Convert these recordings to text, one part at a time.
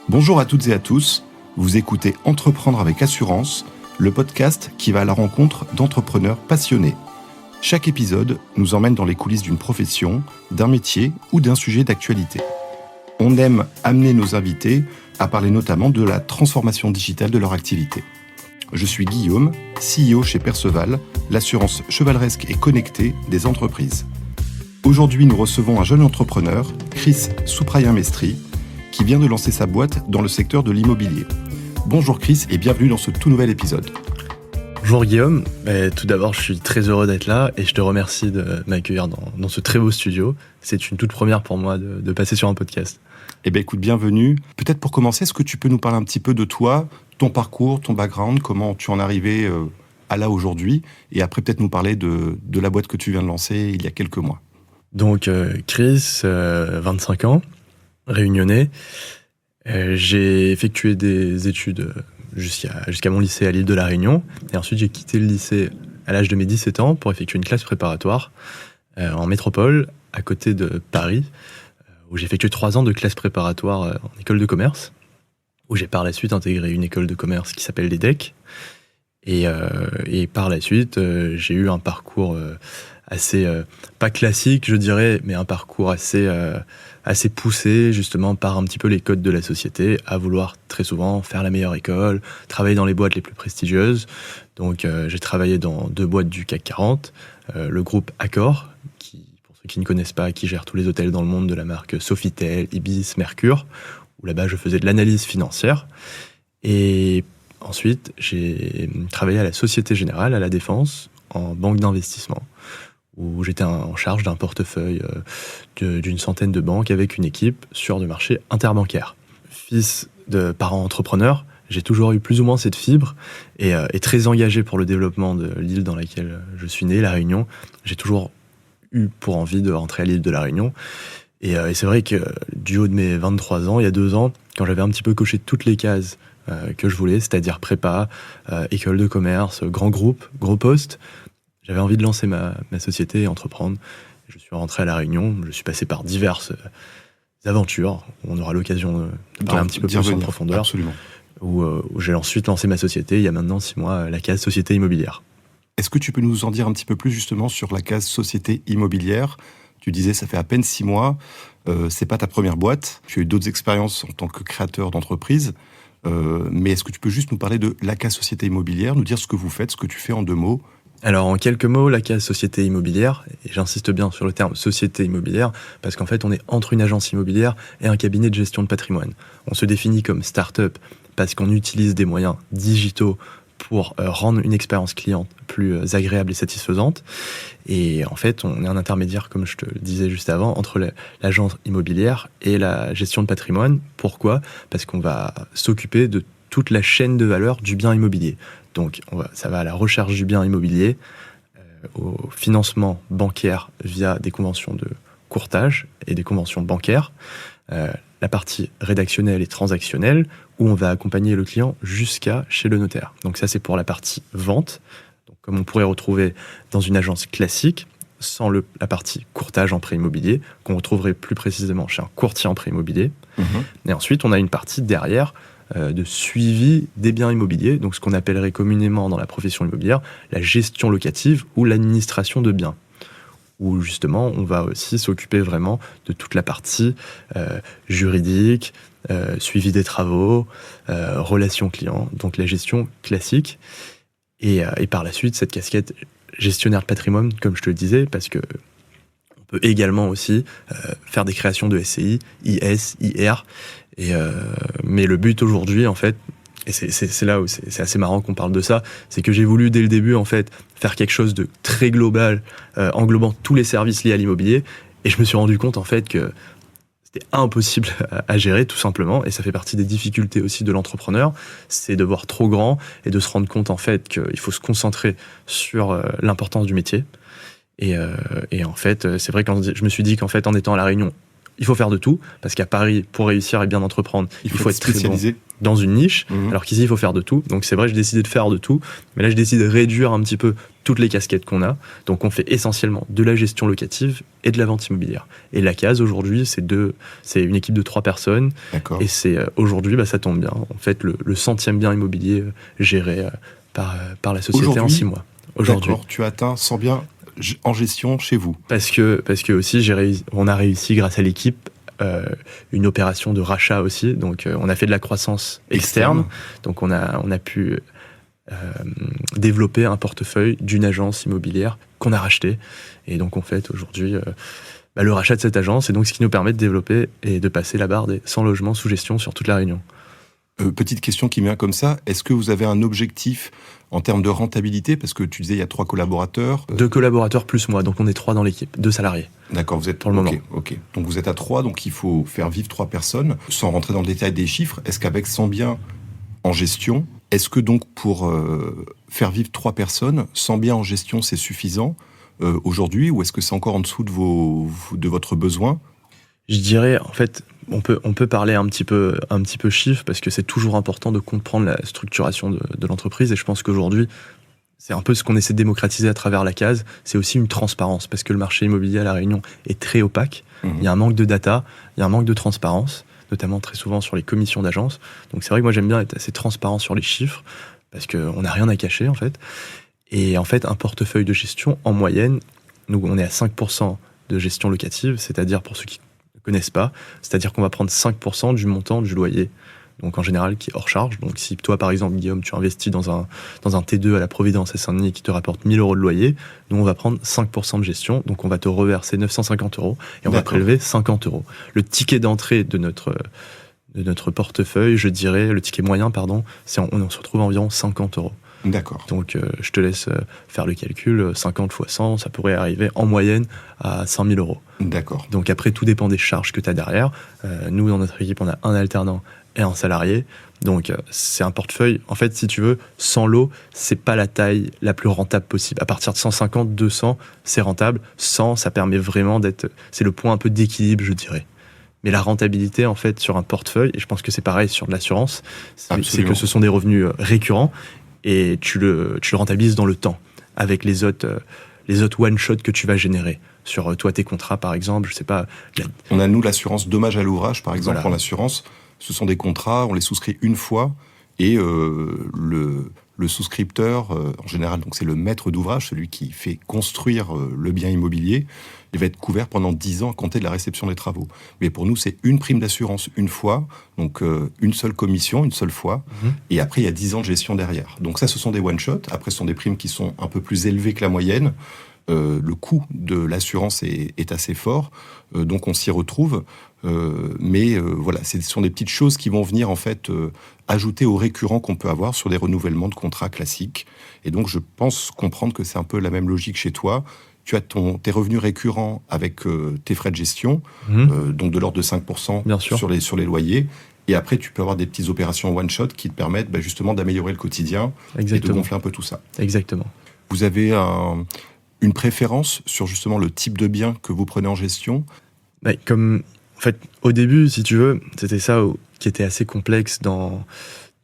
Bonjour à toutes et à tous, vous écoutez Entreprendre avec assurance, le podcast qui va à la rencontre d'entrepreneurs passionnés. Chaque épisode nous emmène dans les coulisses d'une profession, d'un métier ou d'un sujet d'actualité. On aime amener nos invités à parler notamment de la transformation digitale de leur activité. Je suis Guillaume, CEO chez Perceval, l'assurance chevaleresque et connectée des entreprises. Aujourd'hui, nous recevons un jeune entrepreneur, Chris Souprayen-Mestri, qui vient de lancer sa boîte dans le secteur de l'immobilier. Bonjour Chris et bienvenue dans ce tout nouvel épisode. Bonjour Guillaume, tout d'abord je suis très heureux d'être là et je te remercie de m'accueillir dans ce très beau studio. C'est une toute première pour moi de passer sur un podcast. Eh bien écoute, bienvenue. Peut-être pour commencer, est-ce que tu peux nous parler un petit peu de toi, ton parcours, ton background, comment tu en es arrivé à là aujourd'hui, et après peut-être nous parler de la boîte que tu viens de lancer il y a quelques mois. Donc Chris, 25 ans, réunionnais. J'ai effectué des études jusqu'à mon lycée à l'île de la Réunion. Et ensuite, j'ai quitté le lycée à l'âge de mes 17 ans pour effectuer une classe préparatoire en métropole, à côté de Paris, où j'ai effectué 3 ans de classe préparatoire en école de commerce, où j'ai par la suite intégré une école de commerce qui s'appelle l'EDEC. Et par la suite, j'ai eu un parcours assez, pas classique, je dirais, mais un parcours assez poussé, justement, par un petit peu les codes de la société, à vouloir très souvent faire la meilleure école, travailler dans les boîtes les plus prestigieuses. Donc, j'ai travaillé dans 2 boîtes du CAC 40, le groupe Accor, qui, pour ceux qui ne connaissent pas, qui gère tous les hôtels dans le monde de la marque Sofitel, Ibis, Mercure, où là-bas, je faisais de l'analyse financière. Et ensuite, j'ai travaillé à la Société Générale, à la Défense, en banque d'investissement, où j'étais en charge d'un portefeuille d'une centaine de banques avec une équipe sur du marché interbancaire. Fils de parents entrepreneurs, j'ai toujours eu plus ou moins cette fibre et très engagé pour le développement de l'île dans laquelle je suis né, La Réunion. J'ai toujours eu pour envie de rentrer à l'île de La Réunion. Et c'est vrai que du haut de mes 23 ans, il y a 2 ans, quand j'avais un petit peu coché toutes les cases que je voulais, c'est-à-dire prépa, école de commerce, grand groupe, gros poste, j'avais envie de lancer ma société et entreprendre. Je suis rentré à La Réunion, je suis passé par diverses aventures, où on aura l'occasion de parler un petit peu plus en profondeur. Absolument. Où j'ai ensuite lancé ma société, il y a maintenant 6 mois, la case Société Immobilière. Est-ce que tu peux nous en dire un petit peu plus justement sur la case Société Immobilière ? Tu disais, ça fait à peine 6 mois, c'est pas ta première boîte, tu as eu d'autres expériences en tant que créateur d'entreprise, mais est-ce que tu peux juste nous parler de la case Société Immobilière, nous dire ce que vous faites, ce que tu fais en 2 mots ? Alors, en quelques mots, la case Société Immobilière, et j'insiste bien sur le terme Société Immobilière, parce qu'en fait, on est entre une agence immobilière et un cabinet de gestion de patrimoine. On se définit comme start-up parce qu'on utilise des moyens digitaux pour rendre une expérience client plus agréable et satisfaisante. Et en fait, on est un intermédiaire, comme je te le disais juste avant, entre l'agence immobilière et la gestion de patrimoine. Pourquoi ? Parce qu'on va s'occuper de toute la chaîne de valeur du bien immobilier. Donc, ça va à la recherche du bien immobilier, au financement bancaire via des conventions de courtage et des conventions bancaires, la partie rédactionnelle et transactionnelle, où on va accompagner le client jusqu'à chez le notaire. Donc ça, c'est pour la partie vente, donc, comme on pourrait retrouver dans une agence classique, sans la partie courtage en prêt immobilier, qu'on retrouverait plus précisément chez un courtier en prêt immobilier. Et ensuite, on a une partie derrière de suivi des biens immobiliers, donc ce qu'on appellerait communément dans la profession immobilière la gestion locative ou l'administration de biens, où justement on va aussi s'occuper vraiment de toute la partie juridique, suivi des travaux, relations clients, donc la gestion classique, et par la suite cette casquette gestionnaire de patrimoine, comme je te le disais, parce que on peut également aussi faire des créations de SCI, IS, IR, mais le but aujourd'hui, en fait, et c'est là où c'est assez marrant qu'on parle de ça, c'est que j'ai voulu dès le début, en fait, faire quelque chose de très global, englobant tous les services liés à l'immobilier, et je me suis rendu compte, en fait, que c'était impossible à gérer, tout simplement, et ça fait partie des difficultés aussi de l'entrepreneur, c'est de voir trop grand et de se rendre compte, en fait, qu'il faut se concentrer sur l'importance du métier. Et en fait, c'est vrai que je me suis dit qu'en fait, en étant à La Réunion, il faut faire de tout, parce qu'à Paris, pour réussir et bien entreprendre, il faut être spécialisé très bon dans une niche, alors qu'ici, il faut faire de tout. Donc c'est vrai, j'ai décidé de faire de tout, mais là, j'ai décidé de réduire un petit peu toutes les casquettes qu'on a. Donc on fait essentiellement de la gestion locative et de la vente immobilière. Et la case aujourd'hui, c'est une équipe de 3 personnes. D'accord. Et c'est aujourd'hui, ça tombe bien. En fait, le 100e bien immobilier géré par la société en 6 mois. Aujourd'hui. D'accord, tu as atteint 100 biens en gestion chez vous. Parce que aussi, on a réussi grâce à l'équipe une opération de rachat aussi. Donc, on a fait de la croissance externe. Donc, on a pu développer un portefeuille d'une agence immobilière qu'on a racheté. Et donc, on fait aujourd'hui le rachat de cette agence. Et donc, ce qui nous permet de développer et de passer la barre des 100 logements sous gestion sur toute la Réunion. Petite question qui me vient comme ça. Est-ce que vous avez un objectif en termes de rentabilité? Parce que tu disais, il y a 3 collaborateurs. 2 collaborateurs plus moi. Donc, on est 3 dans l'équipe. 2 salariés. D'accord, vous êtes pour le moment. Ok. Donc, vous êtes à 3, donc il faut faire vivre 3 personnes. Sans rentrer dans le détail des chiffres, est-ce qu'avec 100 biens en gestion, est-ce que donc pour faire vivre 3 personnes, 100 biens en gestion, c'est suffisant aujourd'hui, ou est-ce que c'est encore en dessous de votre besoin? Je dirais, en fait, on peut parler un petit peu chiffres, parce que c'est toujours important de comprendre la structuration de l'entreprise. Et je pense qu'aujourd'hui, c'est un peu ce qu'on essaie de démocratiser à travers la case. C'est aussi une transparence, parce que le marché immobilier à La Réunion est très opaque. Il y a un manque de data, il y a un manque de transparence, notamment très souvent sur les commissions d'agence. Donc c'est vrai que moi j'aime bien être assez transparent sur les chiffres, parce qu'on n'a rien à cacher en fait. Et en fait, un portefeuille de gestion, en moyenne, nous on est à 5% de gestion locative, c'est-à-dire, pour ceux qui ne connaissent pas, c'est-à-dire qu'on va prendre 5% du montant du loyer, donc en général qui est hors charge. Donc si toi par exemple, Guillaume, tu investis dans un T2 à la Providence à Saint-Denis qui te rapporte 1 000 € de loyer, nous on va prendre 5% de gestion, donc on va te reverser 950 € et on va prélever 50 €. Le ticket d'entrée de notre portefeuille, je dirais, le ticket moyen, on se retrouve à environ 50 €. D'accord. Donc je te laisse faire le calcul, 50 x 100, ça pourrait arriver en moyenne à 100 000 €. D'accord. Donc après, tout dépend des charges que tu as derrière. Nous, dans notre équipe, on a un alternant et un salarié. Donc c'est un portefeuille, en fait, si tu veux, 100 lots, c'est pas la taille la plus rentable possible. À partir de 150, 200, c'est rentable. 100, ça permet vraiment c'est le point un peu d'équilibre, je dirais. Mais la rentabilité, en fait, sur un portefeuille, et je pense que c'est pareil sur de l'assurance, c'est que ce sont des revenus récurrents, et tu le rentabilises dans le temps, avec les autres one-shot que tu vas générer. Sur toi, tes contrats, par exemple, je sais pas. On a, nous, l'assurance dommage à l'ouvrage, par exemple, Voilà. en assurance. Ce sont des contrats, on les souscrit une fois, et le souscripteur, en général, donc c'est le maître d'ouvrage, celui qui fait construire le bien immobilier, il va être couvert pendant 10 ans à compter de la réception des travaux. Mais pour nous, c'est une prime d'assurance une fois, donc une seule commission, une seule fois, et après, il y a 10 ans de gestion derrière. Donc ça, ce sont des one-shots. Après, ce sont des primes qui sont un peu plus élevées que la moyenne. Le coût de l'assurance est assez fort, donc on s'y retrouve. Mais voilà, ce sont des petites choses qui vont venir en fait ajouter au récurrent qu'on peut avoir sur des renouvellements de contrats classiques. Et donc je pense comprendre que c'est un peu la même logique chez toi. Tu as tes revenus récurrents avec tes frais de gestion, donc de l'ordre de 5% sur les loyers. Et après, tu peux avoir des petites opérations one-shot qui te permettent justement d'améliorer le quotidien. Exactement. Et de gonfler un peu tout ça. Exactement. Vous avez une préférence sur justement le type de bien que vous prenez en gestion? Comme, en fait, au début, si tu veux, c'était ça qui était assez complexe dans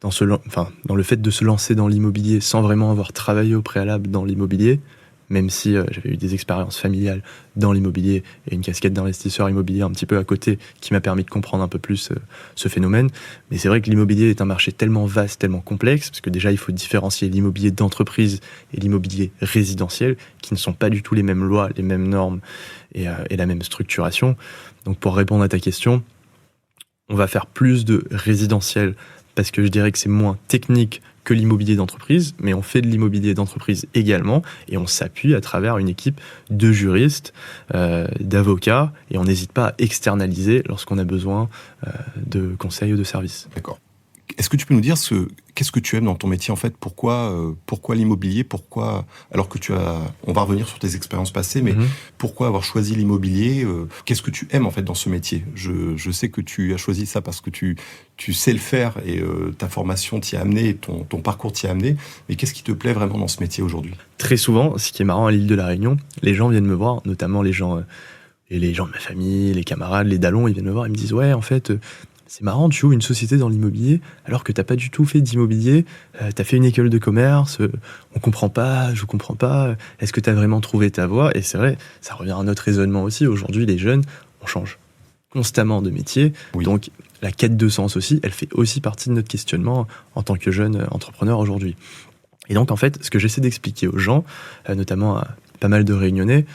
le fait de se lancer dans l'immobilier sans vraiment avoir travaillé au préalable dans l'immobilier, même si j'avais eu des expériences familiales dans l'immobilier et une casquette d'investisseur immobilier un petit peu à côté qui m'a permis de comprendre un peu plus ce phénomène. Mais c'est vrai que l'immobilier est un marché tellement vaste, tellement complexe, parce que déjà il faut différencier l'immobilier d'entreprise et l'immobilier résidentiel, qui ne sont pas du tout les mêmes lois, les mêmes normes et la même structuration. Donc pour répondre à ta question, on va faire plus de résidentiel parce que je dirais que c'est moins technique que l'immobilier d'entreprise, mais on fait de l'immobilier d'entreprise également, et on s'appuie à travers une équipe de juristes, d'avocats, et on n'hésite pas à externaliser lorsqu'on a besoin de conseils ou de services. D'accord. Est-ce que tu peux nous dire qu'est-ce que tu aimes dans ton métier en fait? Pourquoi l'immobilier? Alors que on va revenir sur tes expériences passées, mais pourquoi avoir choisi l'immobilier? Qu'est-ce que tu aimes en fait dans ce métier? Je sais que tu as choisi ça parce que tu sais le faire et ta formation t'y a amené, ton parcours t'y a amené. Mais qu'est-ce qui te plaît vraiment dans ce métier aujourd'hui? Très souvent, ce qui est marrant à l'île de la Réunion, les gens viennent me voir, notamment les gens de ma famille, les camarades, les dalons, ils viennent me voir, ils me disent ouais, en fait, c'est marrant, tu ouvres une société dans l'immobilier alors que t'as pas du tout fait d'immobilier, t'as fait une école de commerce, on comprend pas, je comprends pas, est-ce que t'as vraiment trouvé ta voie? Et c'est vrai, ça revient à notre raisonnement aussi. Aujourd'hui, les jeunes, on change constamment de métier, Oui. donc la quête de sens aussi, elle fait aussi partie de notre questionnement en tant que jeune entrepreneur aujourd'hui. Et donc, en fait, ce que j'essaie d'expliquer aux gens, notamment à pas mal de Réunionnais,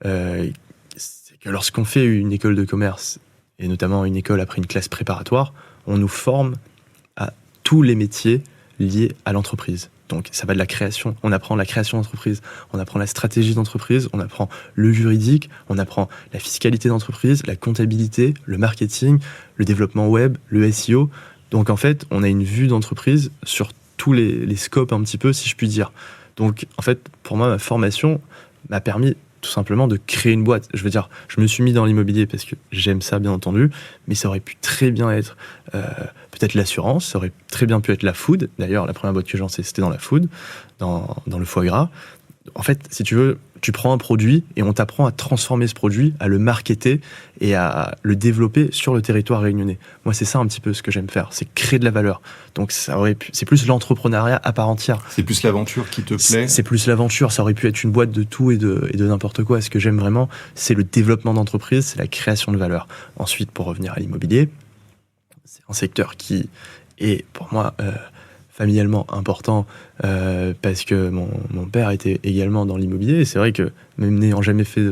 c'est que lorsqu'on fait une école de commerce, et notamment une école après une classe préparatoire, on nous forme à tous les métiers liés à l'entreprise. Donc, ça va de la création. On apprend la création d'entreprise, on apprend la stratégie d'entreprise, on apprend le juridique, on apprend la fiscalité d'entreprise, la comptabilité, le marketing, le développement web, le SEO. Donc, en fait, on a une vue d'entreprise sur tous les scopes un petit peu, si je puis dire. Donc, en fait, pour moi, ma formation m'a permis tout simplement de créer une boîte. Je veux dire, je me suis mis dans l'immobilier parce que j'aime ça, bien entendu, mais ça aurait pu très bien être peut-être l'assurance, ça aurait très bien pu être la food. D'ailleurs, la première boîte que j'ai lancée, c'était dans la food, dans le foie gras. En fait, si tu veux, tu prends un produit et on t'apprend à transformer ce produit, à le marketer et à le développer sur le territoire réunionnais. Moi, c'est ça un petit peu ce que j'aime faire, c'est créer de la valeur. Donc, c'est plus l'entrepreneuriat à part entière. C'est plus l'aventure qui te plaît? C'est plus l'aventure, ça aurait pu être une boîte de tout et de n'importe quoi. Ce que j'aime vraiment, c'est le développement d'entreprise, c'est la création de valeur. Ensuite, pour revenir à l'immobilier, c'est un secteur qui est, pour moi, familialement important parce que mon père était également dans l'immobilier. Et c'est vrai que même n'ayant jamais fait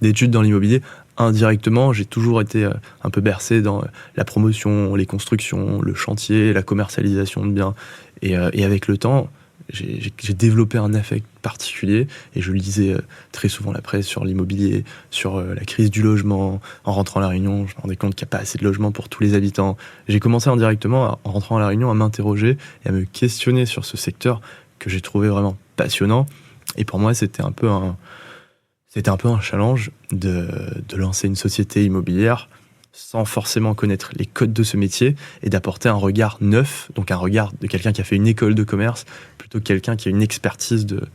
d'études dans l'immobilier, indirectement, j'ai toujours été un peu bercé dans la promotion, les constructions, le chantier, la commercialisation de biens. Et avec le temps, j'ai développé un affect particulier et je lisais très souvent la presse sur l'immobilier, sur la crise du logement. En rentrant à La Réunion, je me rendais compte qu'il n'y a pas assez de logements pour tous les habitants. J'ai commencé indirectement, en rentrant à La Réunion, à m'interroger et à me questionner sur ce secteur que j'ai trouvé vraiment passionnant. Et pour moi, c'était un peu un challenge de lancer une société immobilière sans forcément connaître les codes de ce métier et d'apporter un regard neuf, donc un regard de quelqu'un qui a fait une école de commerce plutôt que quelqu'un qui a une expertise de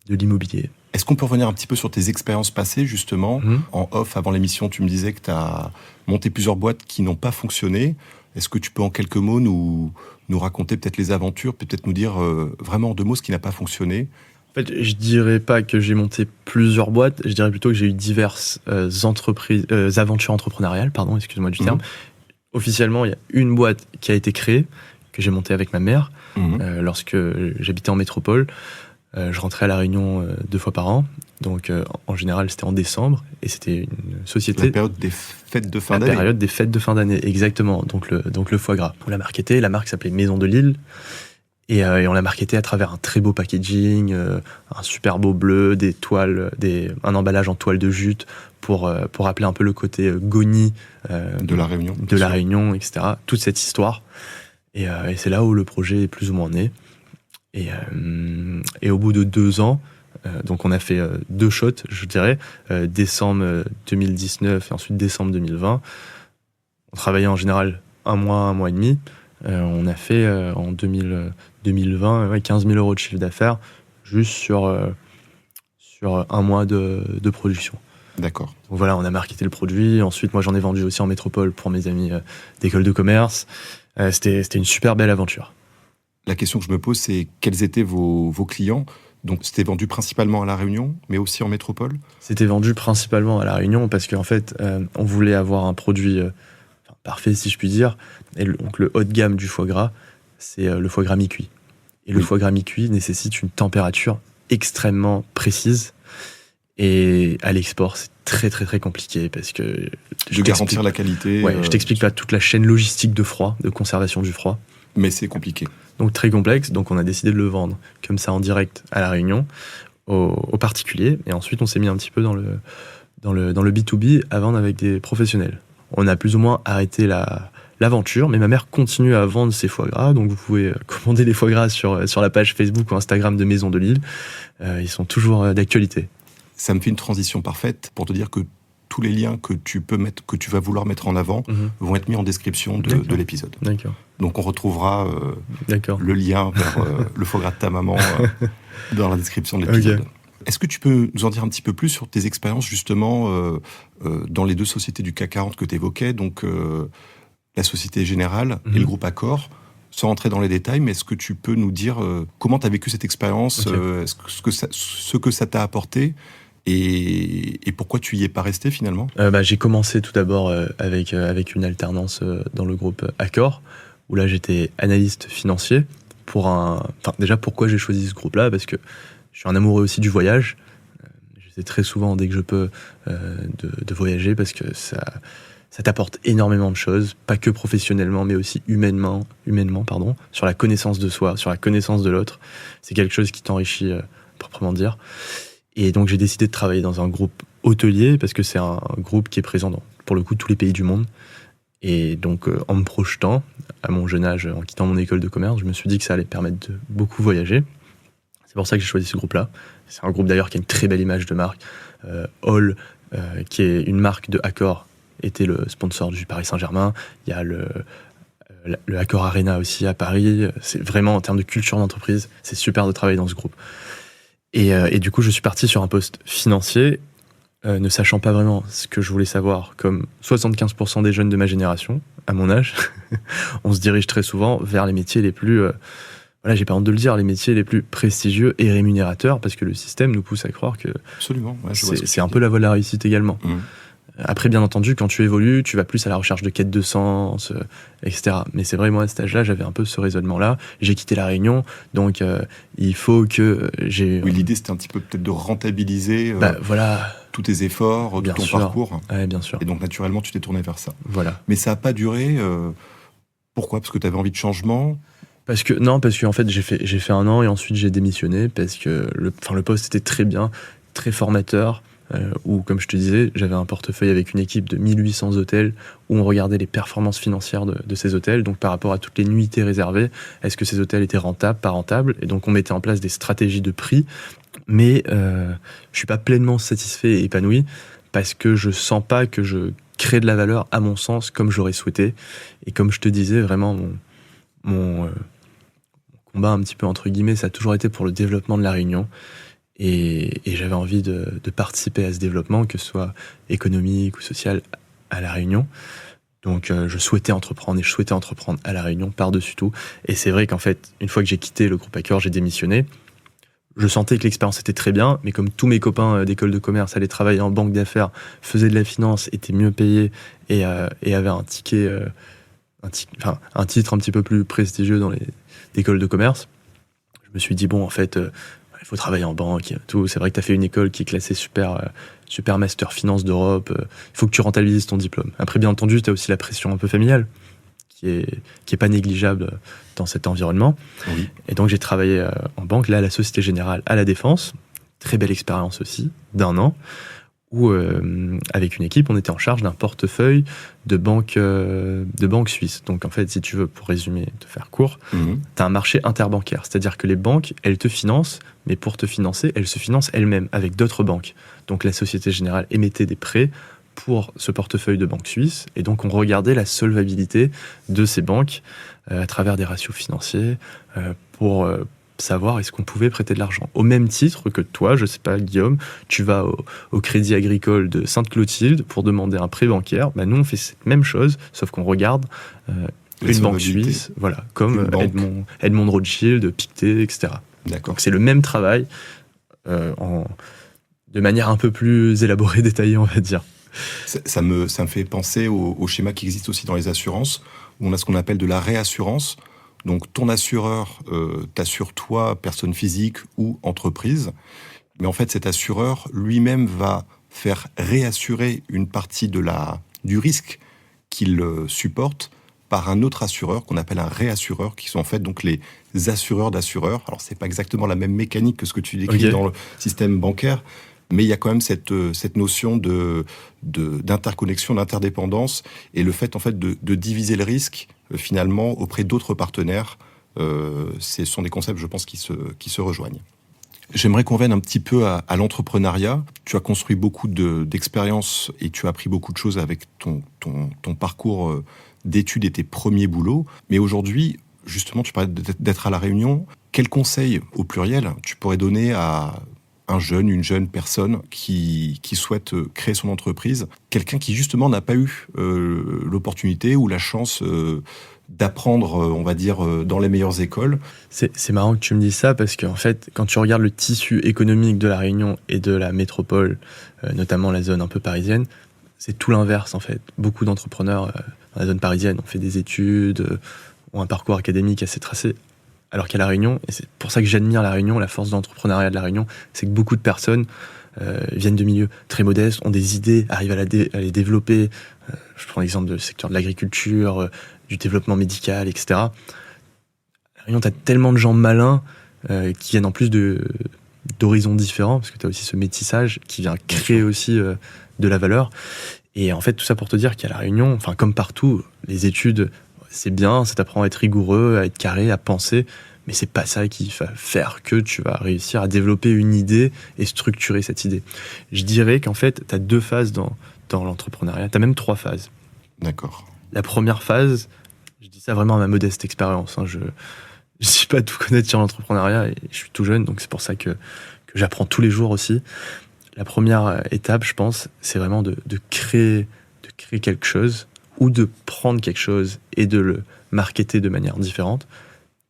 l'immobilier. Est-ce qu'on peut revenir un petit peu sur tes expériences passées, justement? En off, avant l'émission, tu me disais que tu as monté plusieurs boîtes qui n'ont pas fonctionné. Est-ce que tu peux en quelques mots nous raconter peut-être les aventures, peut-être nous dire vraiment en 2 mots ce qui n'a pas fonctionné? En fait, je dirais pas que j'ai monté plusieurs boîtes, je dirais plutôt que j'ai eu diverses aventures entrepreneuriales, excuse-moi du terme. Officiellement, il y a une boîte qui a été créée, que j'ai montée avec ma mère, lorsque j'habitais en métropole. Je rentrais à La Réunion 2 fois par an, donc en général c'était en décembre, et c'était une société... La période des fêtes de fin d'année. La période des fêtes de fin d'année, exactement, donc le foie gras. On l'a marketé, la marque s'appelait Maison de Lille, et on l'a marketé à travers un très beau packaging, un super beau bleu, des toiles, un emballage en toile de jute pour rappeler un peu le côté Goni de La Réunion. De La Réunion, etc. Toute cette histoire. Et c'est là où le projet est plus ou moins né. Et au bout de 2 ans, donc on a fait 2 shots, je dirais, décembre 2019 et ensuite décembre 2020. On travaillait en général 1 mois et demi. On a fait en 2020 15 000 euros de chiffre d'affaires juste sur 1 mois de production. D'accord. Donc voilà, on a marketé le produit. Ensuite, moi, j'en ai vendu aussi en métropole pour mes amis d'école de commerce. C'était une super belle aventure. La question que je me pose, c'est quels étaient vos clients? Donc, c'était vendu principalement à La Réunion, mais aussi en métropole? C'était vendu principalement à La Réunion parce qu'en fait, on voulait avoir un produit parfait, si je puis dire. Et donc, le haut de gamme du foie gras, c'est le foie gras mi-cuit. Et le foie gras mi-cuit nécessite une température extrêmement précise. Et à l'export, c'est très très très compliqué parce que... De garantir la qualité. Ouais, je t'explique pas toute la chaîne logistique de froid, de conservation du froid. Mais c'est compliqué. Donc très complexe, donc on a décidé de le vendre comme ça en direct à La Réunion, aux particuliers. Et ensuite, on s'est mis un petit peu dans le B2B à vendre avec des professionnels. On a plus ou moins arrêté l'aventure, mais ma mère continue à vendre ses foie gras, donc vous pouvez commander les foie gras sur la page Facebook ou Instagram de Maison de Lille. Ils sont toujours d'actualité. Ça me fait une transition parfaite pour te dire que tous les liens que tu vas vouloir mettre en avant vont être mis en description de l'épisode. D'accord. Donc on retrouvera le lien vers le foie gras de ta maman dans la description de l'épisode. Okay. Est-ce que tu peux nous en dire un petit peu plus sur tes expériences justement dans les 2 sociétés du CAC 40 que tu évoquais, donc la Société Générale et le groupe Accor. Sans rentrer dans les détails, mais est-ce que tu peux nous dire comment tu as vécu cette expérience, ce que ça t'a apporté et pourquoi tu y es pas resté finalement? J'ai commencé tout d'abord avec une alternance dans le groupe Accor, où là j'étais analyste financier. Déjà, pourquoi j'ai choisi ce groupe-là? Parce que je suis un amoureux aussi du voyage. J'essaie très souvent, dès que je peux, de voyager, parce que ça t'apporte énormément de choses, pas que professionnellement, mais aussi humainement, sur la connaissance de soi, sur la connaissance de l'autre. C'est quelque chose qui t'enrichit, proprement dire. Et donc j'ai décidé de travailler dans un groupe hôtelier, parce que c'est un groupe qui est présent dans, pour le coup, tous les pays du monde. Et donc en me projetant, à mon jeune âge, en quittant mon école de commerce, je me suis dit que ça allait permettre de beaucoup voyager. C'est pour ça que j'ai choisi ce groupe-là. C'est un groupe d'ailleurs qui a une très belle image de marque. Hall, qui est une marque de Accor, était le sponsor du Paris Saint-Germain. Il y a le Accor Arena aussi à Paris. C'est vraiment, en termes de culture d'entreprise, c'est super de travailler dans ce groupe. Et du coup, je suis parti sur un poste financier, ne sachant pas vraiment ce que je voulais savoir, comme 75% des jeunes de ma génération, à mon âge. On se dirige très souvent vers les métiers les plus... j'ai pas honte de le dire, les métiers les plus prestigieux et rémunérateurs, parce que le système nous pousse à croire que Absolument, c'est un peu la voie de la réussite également. Après, bien entendu, quand tu évolues, tu vas plus à la recherche de quête de sens, etc. Mais c'est vrai, moi, à cet âge-là, j'avais un peu ce raisonnement-là. J'ai quitté La Réunion, donc il faut que j'ai... Oui, l'idée, c'était un petit peu peut-être de rentabiliser tous tes efforts, tout ton parcours. Ouais, bien sûr. Et donc, naturellement, tu t'es tourné vers ça. Voilà. Mais ça n'a pas duré. Pourquoi? Parce que tu avais envie de changement? Parce qu'en fait, j'ai fait 1 an et ensuite j'ai démissionné parce que le poste était très bien, très formateur. Où, comme je te disais, j'avais un portefeuille avec une équipe de 1800 hôtels où on regardait les performances financières de ces hôtels, donc par rapport à toutes les nuitées réservées, est-ce que ces hôtels étaient rentables, pas rentables, et donc on mettait en place des stratégies de prix, mais je suis pas pleinement satisfait et épanoui parce que je sens pas que je crée de la valeur à mon sens comme j'aurais souhaité, et comme je te disais, vraiment mon combat un petit peu entre guillemets, ça a toujours été pour le développement de La Réunion. Et j'avais envie de participer à ce développement, que ce soit économique ou social, à La Réunion. Donc je souhaitais entreprendre à La Réunion par-dessus tout. Et c'est vrai qu'en fait, une fois que j'ai quitté le groupe Accor, j'ai démissionné. Je sentais que l'expérience était très bien, mais comme tous mes copains d'école de commerce allaient travailler en banque d'affaires, faisaient de la finance, étaient mieux payés et avaient un titre un petit peu plus prestigieux dans les écoles de commerce, je me suis dit, bon, en fait... il faut travailler en banque, tout. C'est vrai que tu as fait une école qui est classée super master finance d'Europe. Il faut que tu rentabilises ton diplôme. Après, bien entendu, tu as aussi la pression un peu familiale, qui est pas négligeable dans cet environnement. Oui. Et donc, j'ai travaillé en banque, là, à la Société Générale, à la Défense. Très belle expérience aussi, d'1 an, où, avec une équipe, on était en charge d'un portefeuille de banque suisse. Donc, en fait, si tu veux, pour résumer, te faire court, tu as un marché interbancaire. C'est-à-dire que les banques, elles te financent, mais pour te financer, elles se financent elles-mêmes avec d'autres banques. Donc, la Société Générale émettait des prêts pour ce portefeuille de banque suisse. Et donc, on regardait la solvabilité de ces banques à travers des ratios financiers pour... savoir est-ce qu'on pouvait prêter de l'argent. Au même titre que toi, je sais pas, Guillaume, tu vas au Crédit Agricole de Sainte-Clotilde pour demander un prêt bancaire. Nous, on fait cette même chose, sauf qu'on regarde une banque suisse, voilà, comme Edmond Rothschild, Pictet, etc. D'accord. Donc c'est le même travail, de manière un peu plus élaborée, détaillée, on va dire. Ça me fait penser au schéma qui existe aussi dans les assurances, où on a ce qu'on appelle de la réassurance. Donc, ton assureur t'assure toi, personne physique ou entreprise. Mais en fait, cet assureur lui-même va faire réassurer une partie du risque qu'il supporte par un autre assureur qu'on appelle un réassureur, qui sont en fait donc les assureurs d'assureurs. Alors, c'est pas exactement la même mécanique que ce que tu décris dans le système bancaire, mais il y a quand même cette notion d'interconnexion, d'interdépendance, et le fait en fait de diviser le risque finalement auprès d'autres partenaires. Ce sont des concepts, je pense, qui se rejoignent. J'aimerais qu'on vienne un petit peu à l'entrepreneuriat. Tu as construit beaucoup d'expériences et tu as appris beaucoup de choses avec ton parcours d'études et tes premiers boulots. Mais aujourd'hui, justement, tu parlais d'être à La Réunion. Quels conseils, au pluriel, tu pourrais donner à un jeune, une jeune personne qui souhaite créer son entreprise, quelqu'un qui justement n'a pas eu l'opportunité ou la chance d'apprendre, on va dire, dans les meilleures écoles. C'est marrant que tu me dises ça parce qu'en fait, quand tu regardes le tissu économique de La Réunion et de la métropole, notamment la zone un peu parisienne, c'est tout l'inverse en fait. Beaucoup d'entrepreneurs dans la zone parisienne ont fait des études, ont un parcours académique assez tracé. Alors qu'à La Réunion, et c'est pour ça que j'admire La Réunion, la force de l'entrepreneuriat de La Réunion, c'est que beaucoup de personnes viennent de milieux très modestes, ont des idées, arrivent à les développer. Je prends l'exemple du secteur de l'agriculture, du développement médical, etc. À La Réunion, tu as tellement de gens malins qui viennent en plus d'horizons différents, parce que tu as aussi ce métissage qui vient créer aussi de la valeur. Et en fait, tout ça pour te dire qu'à La Réunion, enfin comme partout, les études, c'est bien, ça t'apprend à être rigoureux, à être carré, à penser, mais c'est pas ça qui va faire que tu vas réussir à développer une idée et structurer cette idée. Je dirais qu'en fait, tu as 2 phases dans l'entrepreneuriat, tu as même 3 phases. D'accord. La première phase, je dis ça vraiment à ma modeste expérience, je ne suis pas tout connaître sur l'entrepreneuriat et je suis tout jeune, donc c'est pour ça que j'apprends tous les jours aussi. La première étape, je pense, c'est vraiment de créer quelque chose ou de prendre quelque chose et de le marketer de manière différente.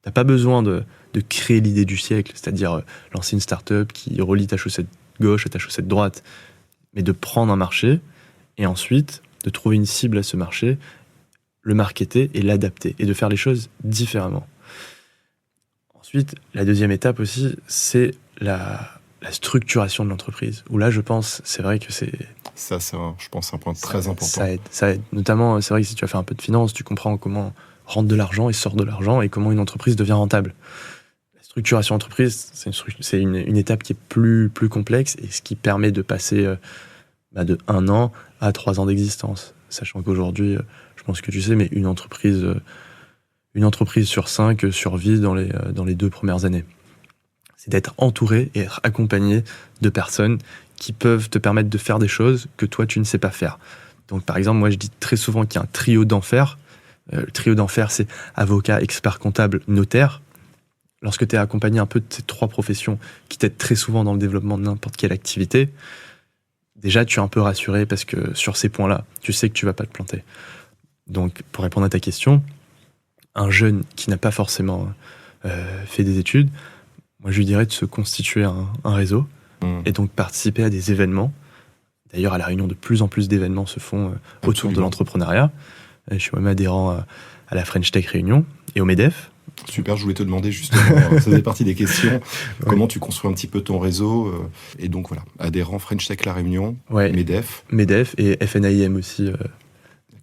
T'as pas besoin de créer l'idée du siècle, c'est-à-dire lancer une start-up qui relie ta chaussette gauche à ta chaussette droite, mais de prendre un marché et ensuite de trouver une cible à ce marché, le marketer et l'adapter et de faire les choses différemment. Ensuite, la deuxième étape aussi, c'est la structuration de l'entreprise, où là, je pense, c'est vrai que c'est... Ça, je pense, c'est un point très important. Ça aide. Notamment, c'est vrai que si tu as fait un peu de finance, tu comprends comment rentre de l'argent et sort de l'argent et comment une entreprise devient rentable. La structuration d'entreprise, c'est une étape qui est plus complexe et ce qui permet de passer de 1 an à 3 ans d'existence. Sachant qu'aujourd'hui, je pense que tu sais, mais une entreprise sur 5 survit dans les 2 premières années. C'est d'être entouré et être accompagné de personnes qui peuvent te permettre de faire des choses que toi, tu ne sais pas faire. Donc, par exemple, moi, je dis très souvent qu'il y a un trio d'enfer. Le trio d'enfer, c'est avocat, expert comptable, notaire. Lorsque tu es accompagné un peu de ces 3 professions qui t'aident très souvent dans le développement de n'importe quelle activité, déjà, tu es un peu rassuré parce que sur ces points-là, tu sais que tu ne vas pas te planter. Donc, pour répondre à ta question, un jeune qui n'a pas forcément fait des études, moi, je lui dirais de se constituer un réseau et donc participer à des événements. D'ailleurs, à La Réunion, de plus en plus d'événements se font autour de l'entrepreneuriat. Je suis même adhérent à la French Tech Réunion et au MEDEF. Super, je voulais te demander justement, ça faisait partie des questions, comment tu construis un petit peu ton réseau. Et donc voilà, adhérent French Tech La Réunion, MEDEF. MEDEF et FNAIM aussi.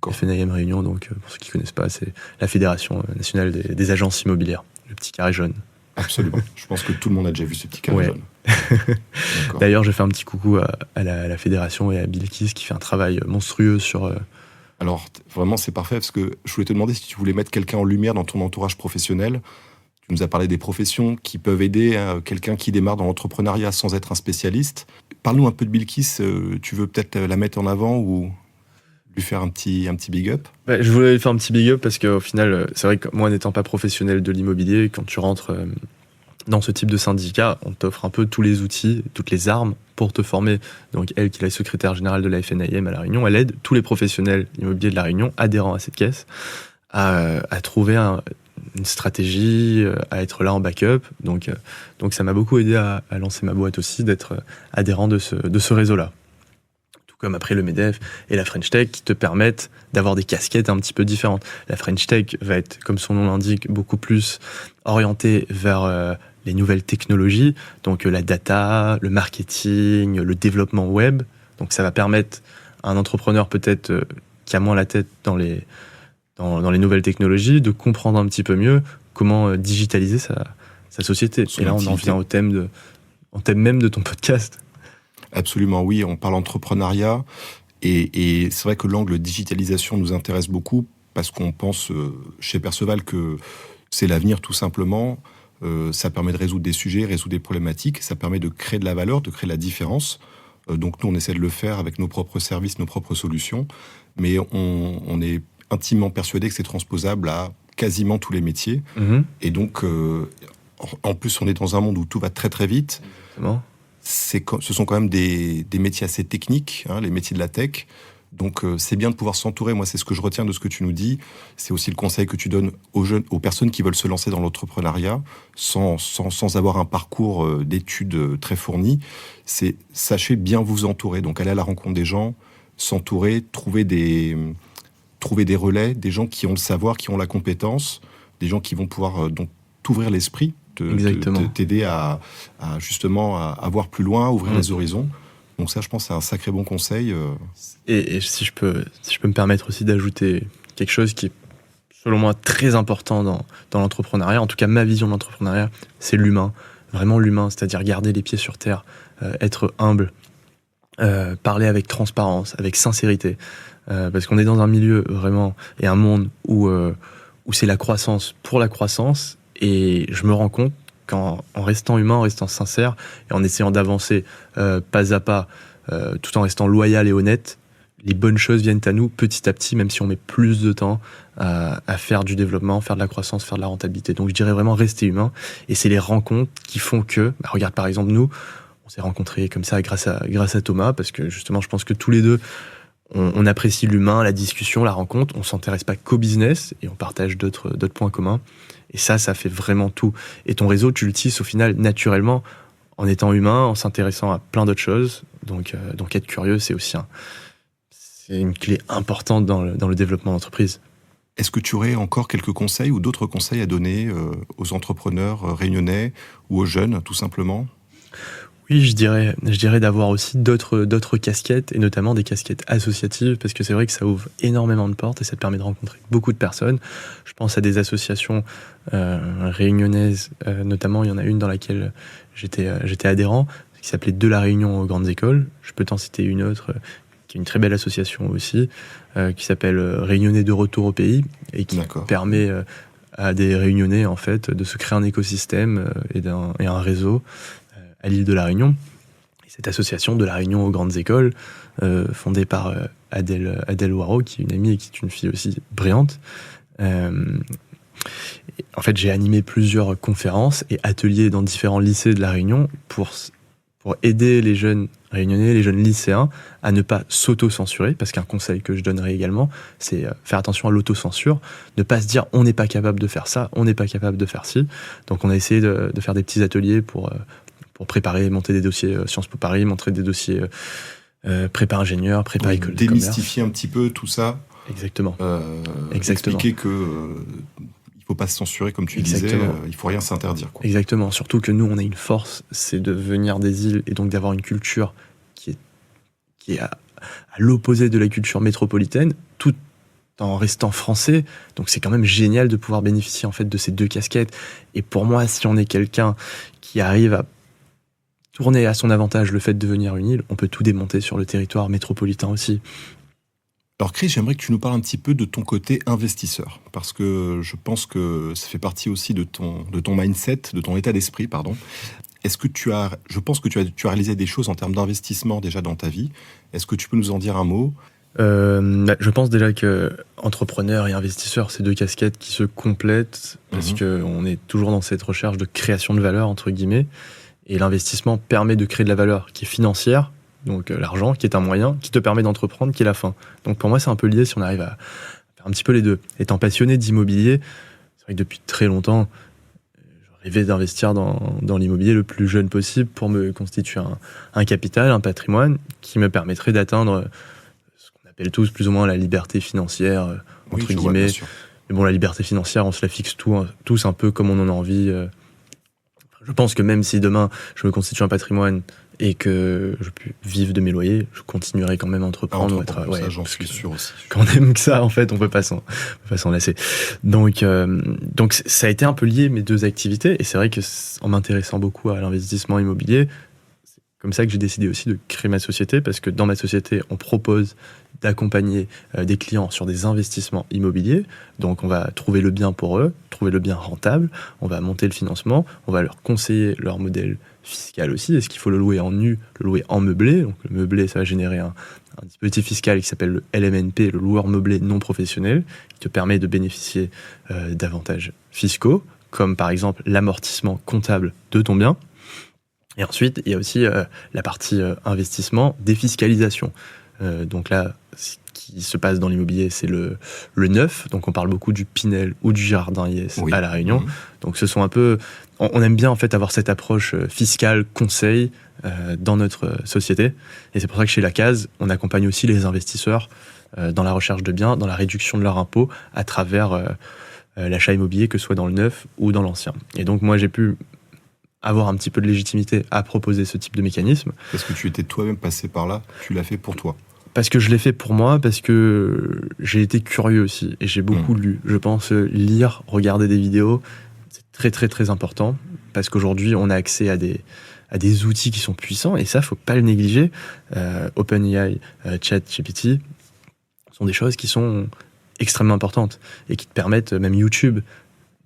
FNAIM Réunion, donc pour ceux qui ne connaissent pas, c'est la Fédération nationale des agences immobilières, le petit carré jaune. Absolument. Je pense que tout le monde a déjà vu ce petit carré jaune. D'ailleurs, je fais un petit coucou à la fédération et à Bilkis qui fait un travail monstrueux sur... Alors, vraiment, c'est parfait parce que je voulais te demander si tu voulais mettre quelqu'un en lumière dans ton entourage professionnel. Tu nous as parlé des professions qui peuvent aider quelqu'un qui démarre dans l'entrepreneuriat sans être un spécialiste. Parle-nous un peu de Bilkis. Tu veux peut-être la mettre en avant ou lui faire un petit big up? Je voulais lui faire un petit big up parce qu'au final, c'est vrai que moi, n'étant pas professionnel de l'immobilier, quand tu rentres dans ce type de syndicat, on t'offre un peu tous les outils, toutes les armes pour te former. Donc elle, qui est la secrétaire générale de la FNAIM à La Réunion, elle aide tous les professionnels immobiliers de La Réunion, adhérents à cette caisse, à trouver une stratégie, à être là en backup. Donc ça m'a beaucoup aidé à lancer ma boîte aussi, d'être adhérent de ce réseau-là. Comme après le MEDEF et la French Tech, qui te permettent d'avoir des casquettes un petit peu différentes. La French Tech va être, comme son nom l'indique, beaucoup plus orientée vers les nouvelles technologies, donc la data, le marketing, le développement web. Donc ça va permettre à un entrepreneur peut-être qui a moins la tête dans les nouvelles technologies de comprendre un petit peu mieux comment digitaliser sa société. Et là, on en vient au thème même de ton podcast. Absolument, oui, on parle entrepreneuriat et c'est vrai que l'angle digitalisation nous intéresse beaucoup parce qu'on pense chez Perceval que c'est l'avenir tout simplement. Ça permet de résoudre des sujets, résoudre des problématiques, ça permet de créer de la valeur, de créer de la différence. Donc nous, on essaie de le faire avec nos propres services, nos propres solutions, mais on est intimement persuadé que c'est transposable à quasiment tous les métiers. Et donc, en plus, on est dans un monde où tout va très très vite. Exactement. ce sont quand même des métiers assez techniques, les métiers de la tech. Donc c'est bien de pouvoir s'entourer. Moi, c'est ce que je retiens de ce que tu nous dis. C'est aussi le conseil que tu donnes aux personnes qui veulent se lancer dans l'entrepreneuriat sans avoir un parcours d'études très fourni. C'est sachez bien vous entourer. Donc aller à la rencontre des gens, s'entourer, trouver des relais, des gens qui ont le savoir, qui ont la compétence, des gens qui vont pouvoir donc t'ouvrir l'esprit, t'aider à justement à voir plus loin, ouvrir les horizons. Donc ça, je pense, c'est un sacré bon conseil. Et si je peux me permettre aussi d'ajouter quelque chose qui est, selon moi, très important dans l'entrepreneuriat, en tout cas ma vision de l'entrepreneuriat, c'est l'humain. Vraiment l'humain, c'est-à-dire garder les pieds sur terre, être humble, parler avec transparence, avec sincérité. Parce qu'on est dans un milieu vraiment, et un monde où c'est la croissance pour la croissance, et je me rends compte qu'en restant humain, en restant sincère, et en essayant d'avancer pas à pas, tout en restant loyal et honnête, les bonnes choses viennent à nous petit à petit, même si on met plus de temps à faire du développement, faire de la croissance, faire de la rentabilité. Donc je dirais vraiment rester humain, et c'est les rencontres qui font que, regarde par exemple nous, on s'est rencontrés comme ça grâce à Thomas, parce que justement je pense que tous les deux, on apprécie l'humain, la discussion, la rencontre, on ne s'intéresse pas qu'au business, et on partage d'autres points communs. Et ça fait vraiment tout. Et ton réseau, tu l'utilises au final naturellement, en étant humain, en s'intéressant à plein d'autres choses. Donc être curieux, c'est aussi c'est une clé importante dans le développement d'entreprise. Est-ce que tu aurais encore quelques conseils ou d'autres conseils à donner aux entrepreneurs réunionnais ou aux jeunes, tout simplement ? Oui, je dirais d'avoir aussi d'autres casquettes, et notamment des casquettes associatives, parce que c'est vrai que ça ouvre énormément de portes et ça te permet de rencontrer beaucoup de personnes. Je pense à des associations réunionnaises, notamment il y en a une dans laquelle j'étais adhérent, qui s'appelait De la Réunion aux grandes écoles. Je peux t'en citer une autre, qui est une très belle association aussi, qui s'appelle Réunionnais de retour au pays, et qui permet à des Réunionnais en fait de se créer un écosystème et un réseau à l'île de la Réunion. Et cette association de la Réunion aux grandes écoles, fondée par Adèle Waro, qui est une amie et qui est une fille aussi brillante. En fait, j'ai animé plusieurs conférences et ateliers dans différents lycées de la Réunion pour aider les jeunes réunionnais, les jeunes lycéens, à ne pas s'auto-censurer, parce qu'un conseil que je donnerais également, c'est faire attention à l'autocensure, ne pas se dire on n'est pas capable de faire ça, on n'est pas capable de faire ci. Donc on a essayé de faire des petits ateliers pour préparer, monter des dossiers Sciences Po Paris, montrer des dossiers prépa ingénieur, prépa école de commerce. Démystifier un petit peu tout ça. Exactement. Expliquer que il faut pas se censurer, comme tu disais, il faut rien s'interdire, quoi. Exactement. Surtout que nous, on a une force, c'est de venir des îles et donc d'avoir une culture qui est à l'opposé de la culture métropolitaine, tout en restant français. Donc c'est quand même génial de pouvoir bénéficier en fait de ces deux casquettes. Et pour moi, si on est quelqu'un qui arrive à tourner à son avantage le fait de venir une île, on peut tout démonter sur le territoire métropolitain aussi. Alors Chris, j'aimerais que tu nous parles un petit peu de ton côté investisseur, parce que je pense que ça fait partie aussi de ton mindset, de ton état d'esprit, pardon. Est-ce que je pense que tu as réalisé des choses en termes d'investissement déjà dans ta vie. Est-ce que tu peux nous en dire un mot ? Je pense déjà que entrepreneur et investisseur, c'est deux casquettes qui se complètent, parce qu'on est toujours dans cette recherche de création de valeur, entre guillemets, et l'investissement permet de créer de la valeur qui est financière, donc l'argent, qui est un moyen, qui te permet d'entreprendre, qui est la fin. Donc pour moi, c'est un peu lié si on arrive à faire un petit peu les deux. Étant passionné d'immobilier, c'est vrai que depuis très longtemps, je rêvais d'investir dans l'immobilier le plus jeune possible pour me constituer un capital, un patrimoine qui me permettrait d'atteindre ce qu'on appelle tous plus ou moins la liberté financière, entre guillemets. Mais bon, la liberté financière, on se la fixe tous un peu comme on en a envie. Je pense que même si demain, je me constitue un patrimoine et que je peux vivre de mes loyers, je continuerai quand même à entreprendre. Ça, j'en suis sûr aussi. Quand on aime que ça, en fait, on peut pas s'en lasser. Donc ça a été un peu lié, mes deux activités, et c'est vrai que en m'intéressant beaucoup à l'investissement immobilier, c'est comme ça que j'ai décidé aussi de créer ma société, parce que dans ma société, on propose d'accompagner des clients sur des investissements immobiliers. Donc on va trouver le bien pour eux, trouver le bien rentable, on va monter le financement, on va leur conseiller leur modèle fiscal aussi. Est-ce qu'il faut le louer en nu, le louer en meublé? Donc le meublé, ça va générer un dispositif fiscal qui s'appelle le LMNP, le loueur meublé non professionnel, qui te permet de bénéficier d'avantages fiscaux, comme par exemple l'amortissement comptable de ton bien. Et ensuite, il y a aussi la partie investissement, défiscalisation. Donc là, ce qui se passe dans l'immobilier, c'est le neuf. Donc on parle beaucoup du Pinel ou du Jardin IS à La Réunion. Donc ce sont un peu... On aime bien en fait avoir cette approche fiscale, conseil dans notre société. Et c'est pour ça que chez La Case, on accompagne aussi les investisseurs dans la recherche de biens, dans la réduction de leurs impôts à travers l'achat immobilier, que ce soit dans le neuf ou dans l'ancien. Et donc moi, j'ai pu avoir un petit peu de légitimité à proposer ce type de mécanisme. Parce que tu étais toi-même passé par là, tu l'as fait pour toi. Parce que je l'ai fait pour moi, parce que j'ai été curieux aussi, et j'ai beaucoup lu. Je pense lire, regarder des vidéos, c'est très très très important, parce qu'aujourd'hui on a accès à des outils qui sont puissants, et ça, faut pas le négliger. OpenAI, ChatGPT sont des choses qui sont extrêmement importantes, et qui te permettent, même YouTube,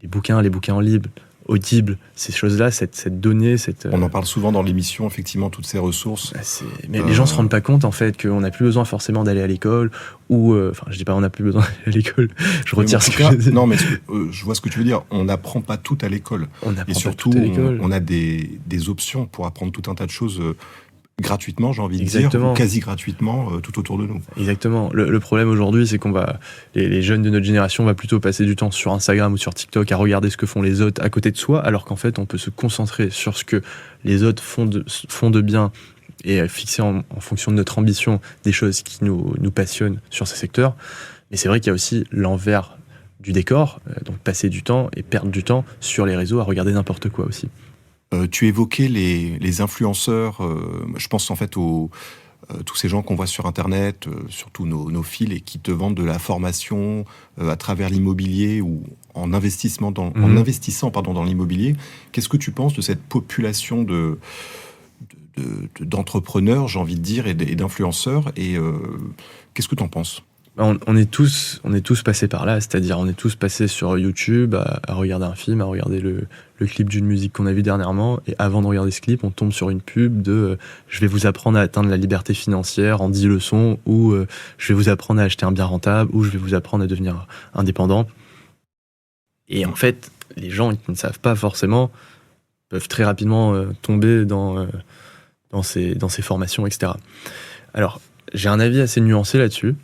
les bouquins en libre, Audible, ces choses-là, cette donnée, On en parle souvent dans l'émission, effectivement, toutes ces ressources. Mais les gens se rendent pas compte, en fait, qu'on n'a plus besoin forcément d'aller à l'école, ou... Enfin, je dis pas on n'a plus besoin d'aller à l'école, je retire ce que j'ai dit. Non, mais je vois ce que tu veux dire. On n'apprend pas tout à l'école. Et surtout, on a des options pour apprendre tout un tas de choses gratuitement, j'ai envie de dire, ou quasi gratuitement, tout autour de nous. Exactement. Le problème aujourd'hui, c'est les jeunes de notre génération va plutôt passer du temps sur Instagram ou sur TikTok à regarder ce que font les autres à côté de soi, alors qu'en fait, on peut se concentrer sur ce que les autres font de bien et fixer en fonction de notre ambition des choses qui nous passionnent sur ces secteurs. Mais c'est vrai qu'il y a aussi l'envers du décor, donc passer du temps et perdre du temps sur les réseaux à regarder n'importe quoi aussi. Tu évoquais les influenceurs, je pense en fait tous ces gens qu'on voit sur Internet, surtout nos fils, et qui te vendent de la formation à travers l'immobilier ou en investissant dans l'immobilier. Qu'est-ce que tu penses de cette population d'entrepreneurs, j'ai envie de dire, et d'influenceurs, et qu'est-ce que tu en penses ? On est tous passés par là, c'est-à-dire on est tous passés sur YouTube à regarder un film, à regarder le clip d'une musique qu'on a vu dernièrement, et avant de regarder ce clip, on tombe sur une pub de je vais vous apprendre à atteindre la liberté financière en 10 leçons, ou je vais vous apprendre à acheter un bien rentable, ou je vais vous apprendre à devenir indépendant. Et en fait, les gens qui ne savent pas forcément peuvent très rapidement tomber dans ces formations, etc. Alors, j'ai un avis assez nuancé là-dessus.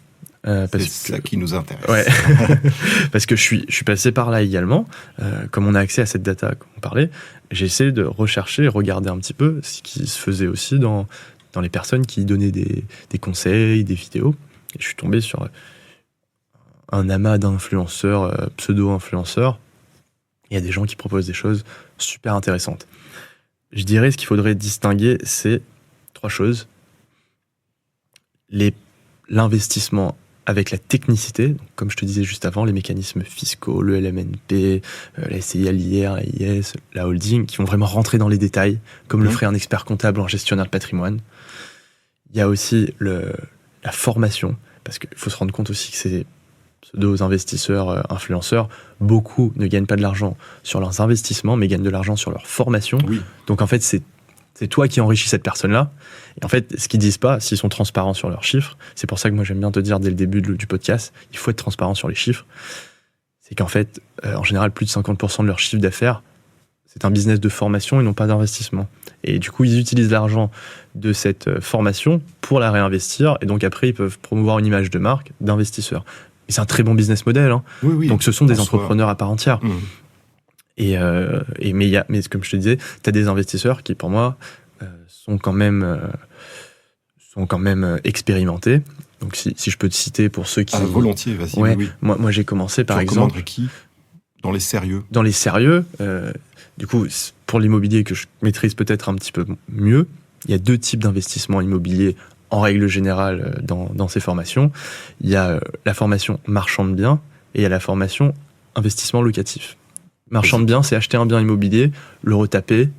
C'est ça qui nous intéresse. Ouais. Parce que je suis passé par là également. Comme on a accès à cette data qu'on parlait, j'ai essayé de rechercher et regarder un petit peu ce qui se faisait aussi dans les personnes qui donnaient des conseils, des vidéos. Et je suis tombé sur un amas d'influenceurs, pseudo-influenceurs. Il y a des gens qui proposent des choses super intéressantes. Je dirais ce qu'il faudrait distinguer, c'est 3 choses. L'investissement avec la technicité, donc comme je te disais juste avant, les mécanismes fiscaux, le LMNP, la SCI, l'IR, la IS, la holding, qui vont vraiment rentrer dans les détails, comme le ferait un expert comptable en gestionnaire de patrimoine. Il y a aussi la formation, parce qu'il faut se rendre compte aussi que ces pseudo-investisseurs, influenceurs, beaucoup ne gagnent pas de l'argent sur leurs investissements, mais gagnent de l'argent sur leur formation. Oui. Donc en fait, c'est toi qui enrichis cette personne-là. Et en fait, ce qu'ils disent pas, s'ils sont transparents sur leurs chiffres, c'est pour ça que moi j'aime bien te dire dès le début du podcast, il faut être transparent sur les chiffres, c'est qu'en fait, en général, plus de 50% de leur chiffre d'affaires, c'est un business de formation et non pas d'investissement. Et du coup, ils utilisent l'argent de cette formation pour la réinvestir, et donc après, ils peuvent promouvoir une image de marque d'investisseur. Et c'est un très bon business model. Hein. Oui, donc ce sont des entrepreneurs à part entière. Mais comme je te disais, tu as des investisseurs qui, pour moi, sont quand même expérimentés. Donc, si je peux te citer pour ceux qui... volontiers, vas-y. Ouais, oui. Moi, j'ai commencé, par exemple... Tu recommanderais qui ? Dans les sérieux ? Dans les sérieux. Du coup, pour l'immobilier que je maîtrise peut-être un petit peu mieux, il y a 2 types d'investissements immobiliers en règle générale dans ces formations. Il y a la formation marchand de biens et il y a la formation investissement locatif. Marchand de biens, c'est acheter un bien immobilier, le retaper,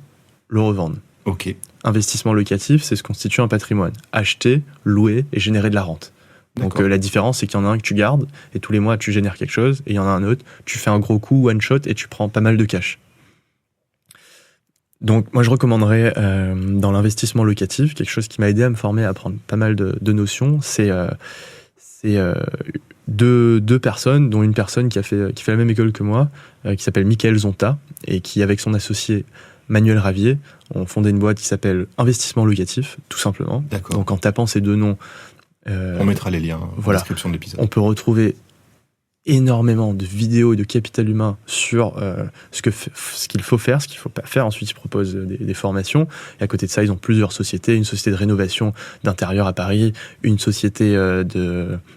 le revendre. Ok. Investissement locatif, c'est se constituer un patrimoine. Acheter, louer et générer de la rente. Donc la différence, c'est qu'il y en a un que tu gardes et tous les mois tu génères quelque chose, et il y en a un autre, tu fais un gros coup, one shot, et tu prends pas mal de cash. Donc moi je recommanderais dans l'investissement locatif, quelque chose qui m'a aidé à me former, à apprendre pas mal de notions, c'est deux personnes, dont une personne qui fait la même école que moi, qui s'appelle Michael Zonta, et qui avec son associé Manuel Ravier, ont fondé une boîte qui s'appelle Investissement Locatif, tout simplement. D'accord. Donc en tapant ces 2 noms, on mettra les liens en description de l'épisode. On peut retrouver énormément de vidéos et de capital humain sur ce qu'il faut faire, ce qu'il ne faut pas faire. Ensuite, ils proposent des formations. Et à côté de ça, ils ont plusieurs sociétés. Une société de rénovation d'intérieur à Paris, une société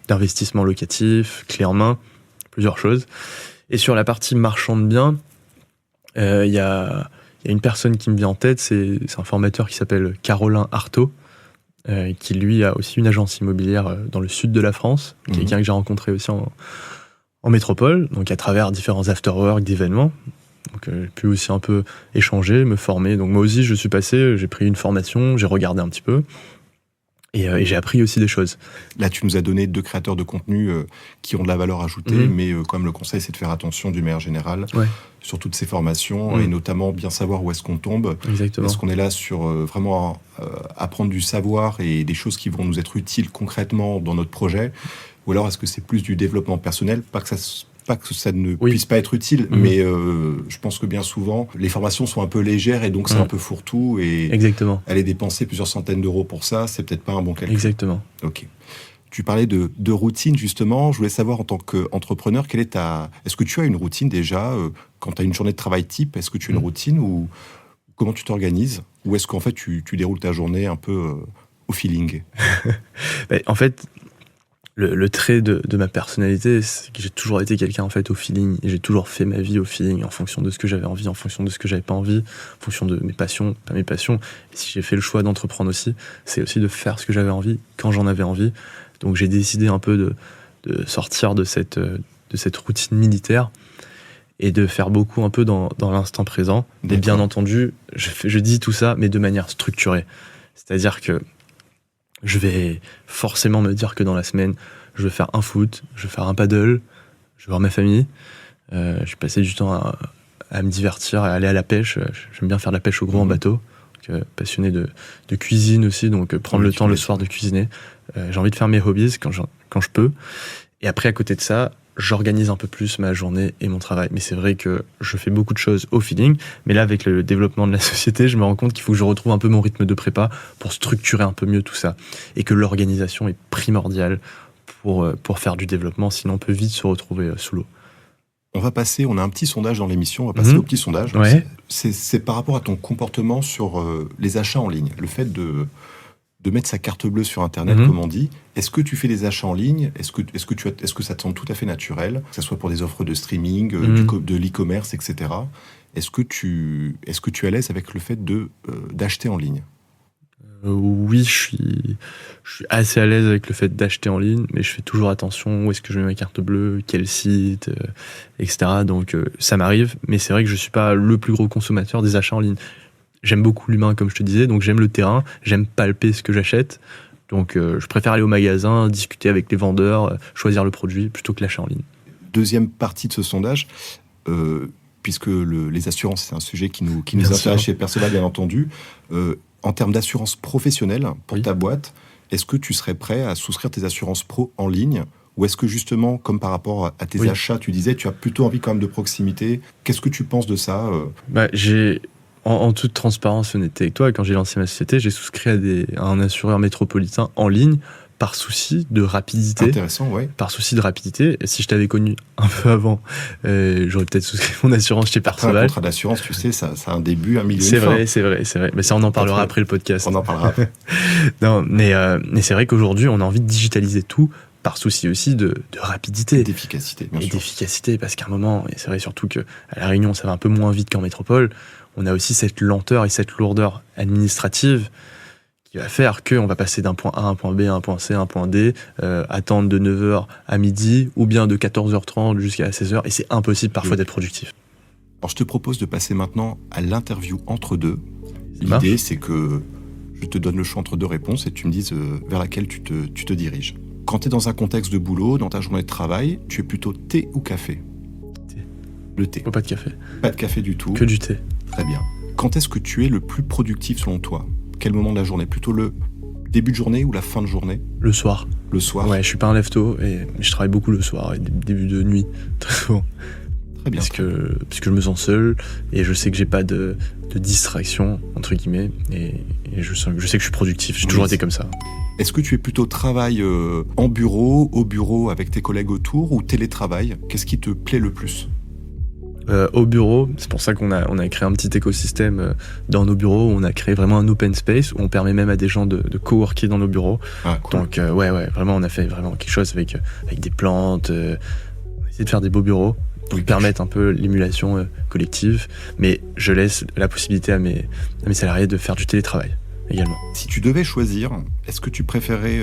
d'investissement locatif, clé en main, plusieurs choses. Et sur la partie marchand de biens, il y a une personne qui me vient en tête, c'est un formateur qui s'appelle Caroline Artaud, qui lui a aussi une agence immobilière dans le sud de la France, quelqu'un que j'ai rencontré aussi en métropole, donc à travers différents after-work d'événements. Donc j'ai pu aussi un peu échanger, me former. Donc moi aussi je suis passé, j'ai pris une formation, j'ai regardé un petit peu et j'ai appris aussi des choses. Là tu nous as donné 2 créateurs de contenu qui ont de la valeur ajoutée, mais quand même le conseil c'est de faire attention d'une manière générale sur toutes ces formations et notamment bien savoir où est-ce qu'on tombe. Exactement. Est-ce qu'on est là sur vraiment apprendre du savoir et des choses qui vont nous être utiles concrètement dans notre projet, ou alors est-ce que c'est plus du développement personnel, pas que ça ne puisse pas être utile, mais je pense que bien souvent, les formations sont un peu légères et donc c'est un peu fourre-tout et aller dépenser plusieurs centaines d'euros pour ça, c'est peut-être pas un bon calcul. Exactement. Ok. Tu parlais de routine justement, je voulais savoir en tant qu'entrepreneur, est-ce que tu as une routine déjà quand tu as une journée de travail type, est-ce que tu as une routine ou comment tu t'organises, ou est-ce qu'en fait tu déroules ta journée un peu au feeling? En fait, le trait de ma personnalité, c'est que j'ai toujours été quelqu'un en fait au feeling, et j'ai toujours fait ma vie au feeling, en fonction de ce que j'avais envie, en fonction de ce que j'avais pas envie, en fonction de mes passions, pas mes passions. Et si j'ai fait le choix d'entreprendre aussi, c'est aussi de faire ce que j'avais envie, quand j'en avais envie. Donc j'ai décidé un peu de sortir de cette routine militaire et de faire beaucoup un peu dans l'instant présent. Et bien entendu, je dis tout ça, mais de manière structurée. C'est-à-dire que je vais forcément me dire que dans la semaine, je vais faire un foot, je vais faire un paddle, je vais voir ma famille, je vais passer du temps à me divertir, à aller à la pêche. J'aime bien faire de la pêche au gros en bateau. Passionné de cuisine aussi, donc prendre le temps le soir de cuisiner. J'ai envie de faire mes hobbies quand je peux. Et après, à côté de ça, j'organise un peu plus ma journée et mon travail. Mais c'est vrai que je fais beaucoup de choses au feeling. Mais là, avec le développement de la société, je me rends compte qu'il faut que je retrouve un peu mon rythme de prépa pour structurer un peu mieux tout ça. Et que l'organisation est primordiale pour faire du développement. Sinon, on peut vite se retrouver sous l'eau. On a un petit sondage dans l'émission, on va passer au petit sondage. Ouais. C'est par rapport à ton comportement sur les achats en ligne. Le fait de mettre sa carte bleue sur Internet, comme on dit. Est-ce que tu fais des achats en ligne ? Est-ce que ça te semble tout à fait naturel, que ce soit pour des offres de streaming, de l'e-commerce, etc. Est-ce que tu es à l'aise avec le fait d'acheter en ligne ? Oui, je suis assez à l'aise avec le fait d'acheter en ligne, mais je fais toujours attention où est-ce que je mets ma carte bleue, quel site, etc. Donc ça m'arrive, mais c'est vrai que je suis pas le plus gros consommateur des achats en ligne. J'aime beaucoup l'humain, comme je te disais, donc j'aime le terrain, j'aime palper ce que j'achète. Donc je préfère aller au magasin, discuter avec les vendeurs, choisir le produit, plutôt que l'achat en ligne. Deuxième partie de ce sondage, puisque les assurances, c'est un sujet qui nous intéresse chez Perceval, bien entendu. En termes d'assurance professionnelle pour ta boîte, est-ce que tu serais prêt à souscrire tes assurances pro en ligne ? Ou est-ce que justement, comme par rapport à tes achats, tu disais, tu as plutôt envie quand même de proximité ? Qu'est-ce que tu penses de ça ? En toute transparence, honnêteté avec toi, quand j'ai lancé ma société, j'ai souscrit à un assureur métropolitain en ligne par souci de rapidité. Intéressant, ouais. Par souci de rapidité. Et si je t'avais connu un peu avant, j'aurais peut-être souscrit mon assurance chez Perceval. Un contrat d'assurance, tu sais, ça a un début, un milieu, c'est vrai. Mais ça, on en parlera après le podcast. On en parlera après. Non, mais c'est vrai qu'aujourd'hui, on a envie de digitaliser tout par souci aussi de rapidité. D'efficacité, bien sûr. D'efficacité, parce qu'à un moment, et c'est vrai surtout qu'à La Réunion, ça va un peu moins vite qu'en métropole, on a aussi cette lenteur et cette lourdeur administrative qui va faire qu'on va passer d'un point A à un point B, à un point C, à un point D, attendre de 9h à midi, ou bien de 14h30 jusqu'à 16h, et c'est impossible parfois d'être productif. Alors je te propose de passer maintenant à l'interview entre deux. L'idée, c'est que je te donne le choix entre deux réponses et tu me dises vers laquelle tu te diriges. Quand tu es dans un contexte de boulot, dans ta journée de travail, tu es plutôt thé ou café ? Thé. Le thé. Pas de café. Pas de café du tout. Que du thé. Très bien. Quand est-ce que tu es le plus productif selon toi ? Quel moment de la journée ? Plutôt le début de journée ou la fin de journée ? Le soir. Le soir ? Ouais, je suis pas un lève-tôt, mais je travaille beaucoup le soir et début de nuit, très souvent. Très Très bien. Parce que je me sens seul et je sais que j'ai pas de distraction, entre guillemets, et je sais que je suis productif. J'ai toujours été comme ça. Est-ce que tu es plutôt travail en bureau, au bureau avec tes collègues autour, ou télétravail? Qu'est-ce qui te plaît le plus? Au bureau, c'est pour ça qu'on a créé un petit écosystème dans nos bureaux. On a créé vraiment un open space où on permet même à des gens de coworker dans nos bureaux. Ah, cool. Donc ouais, vraiment on a fait vraiment quelque chose avec des plantes. On a essayé de faire des beaux bureaux pour permettre un peu l'émulation collective. Mais je laisse la possibilité à mes salariés de faire du télétravail également. Si tu devais choisir, est-ce que tu préférais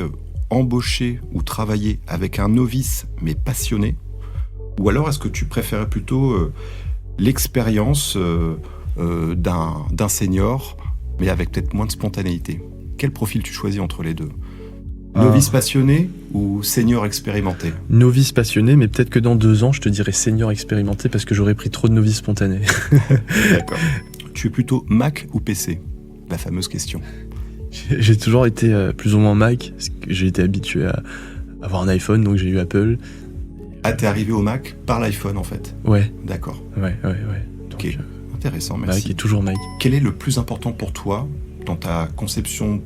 embaucher ou travailler avec un novice mais passionné? Ou alors est-ce que tu préférais plutôt l'expérience d'un senior, mais avec peut-être moins de spontanéité? Quel profil tu choisis entre les deux? Novice passionné ou senior expérimenté? Novice passionné, mais peut-être que dans 2 ans, je te dirais senior expérimenté parce que j'aurais pris trop de novices spontanés. D'accord. Tu es plutôt Mac ou PC? La fameuse question. J'ai toujours été plus ou moins Mac, parce que j'ai été habitué à avoir un iPhone, donc j'ai eu Apple. Ah, t'es arrivé au Mac par l'iPhone en fait? Ouais. D'accord. Ouais. Ok, Donc, intéressant, merci. Mac est toujours Mac. Quel est le plus important pour toi dans ta conception,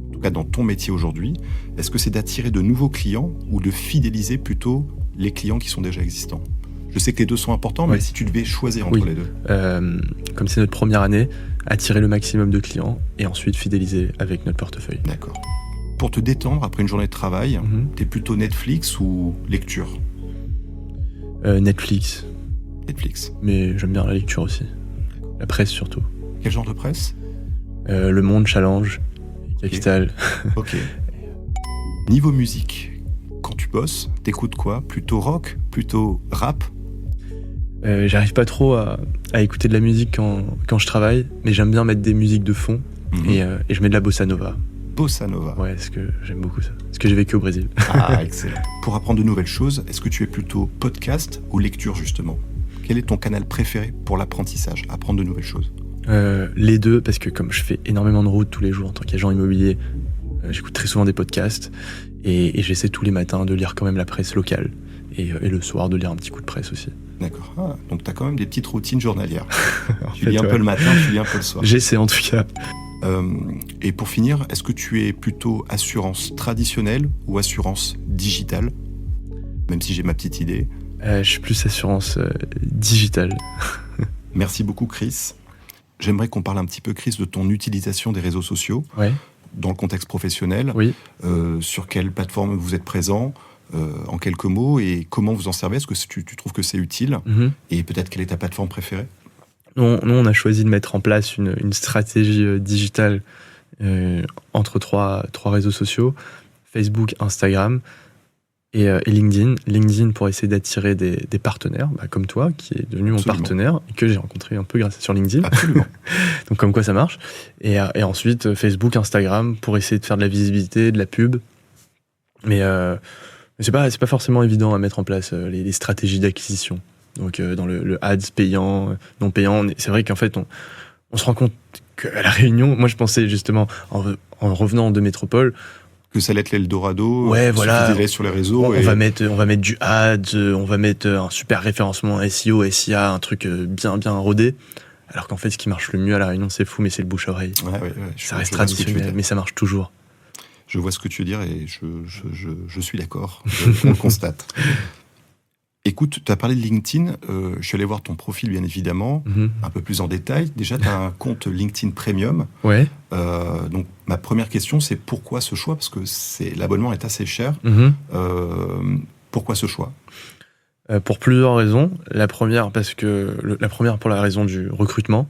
en tout cas dans ton métier aujourd'hui? Est-ce que c'est d'attirer de nouveaux clients ou de fidéliser plutôt les clients qui sont déjà existants? Je sais que les deux sont importants, mais si tu devais choisir entre les deux. Comme c'est notre première année, attirer le maximum de clients et ensuite fidéliser avec notre portefeuille. D'accord. Pour te détendre après une journée de travail, t'es plutôt Netflix ou lecture? Netflix. Netflix. Mais j'aime bien la lecture aussi. La presse surtout. Quel genre de presse? Le Monde, Challenge, Capital. Ok. Niveau musique, quand tu bosses, t'écoutes quoi? Plutôt rock? Plutôt rap? J'arrive pas trop à écouter de la musique quand je travaille, mais j'aime bien mettre des musiques de fond et je mets de la bossa nova. Bossa nova. Ouais, parce que j'aime beaucoup ça. Parce que j'ai vécu au Brésil. Ah, excellent. Pour apprendre de nouvelles choses, est-ce que tu es plutôt podcast ou lecture justement? Quel est ton canal préféré pour l'apprentissage, apprendre de nouvelles choses? Les deux, parce que comme je fais énormément de routes tous les jours en tant qu'agent immobilier, j'écoute très souvent des podcasts et j'essaie tous les matins de lire quand même la presse locale et le soir de lire un petit coup de presse aussi. D'accord. Ah, donc tu as quand même des petites routines journalières. Tu lis un peu le matin, tu lis un peu le soir. J'essaie en tout cas. Et pour finir, est-ce que tu es plutôt assurance traditionnelle ou assurance digitale? Même si j'ai ma petite idée. Je suis plus assurance digitale. Merci beaucoup Chris. J'aimerais qu'on parle un petit peu, Chris, de ton utilisation des réseaux sociaux dans le contexte professionnel. Oui. Sur quelle plateforme vous êtes présent, en quelques mots, et comment vous en servez? Est-ce que tu trouves que c'est utile? Et peut-être quelle est ta plateforme préférée? Nous, on a choisi de mettre en place une stratégie digitale entre trois réseaux sociaux, Facebook, Instagram et LinkedIn. LinkedIn pour essayer d'attirer des partenaires, comme toi, qui est devenu mon partenaire, et que j'ai rencontré un peu grâce sur LinkedIn. Absolument. Donc comme quoi ça marche. Et ensuite, Facebook, Instagram pour essayer de faire de la visibilité, de la pub. Mais c'est pas forcément évident à mettre en place les stratégies d'acquisition. Donc dans le ads payant, non payant, c'est vrai qu'en fait on se rend compte qu'à La Réunion, moi je pensais justement en revenant de métropole que ça allait être l'Eldorado, ouais, voilà, sur les réseaux. On va mettre du ads, on va mettre un super référencement SEO, SIA, un truc bien rodé. Alors qu'en fait ce qui marche le mieux à La Réunion, c'est fou, mais c'est le bouche-oreille. Ouais, ça reste traditionnel, mais ça marche toujours. Je vois ce que tu veux dire et je suis d'accord, on le constate. Écoute, tu as parlé de LinkedIn, je suis allé voir ton profil bien évidemment, un peu plus en détail. Déjà, tu as un compte LinkedIn Premium. Ouais. Donc, ma première question, c'est pourquoi ce choix? Parce que l'abonnement est assez cher. Pourquoi ce choix? Pour plusieurs raisons. La première, pour la raison du recrutement.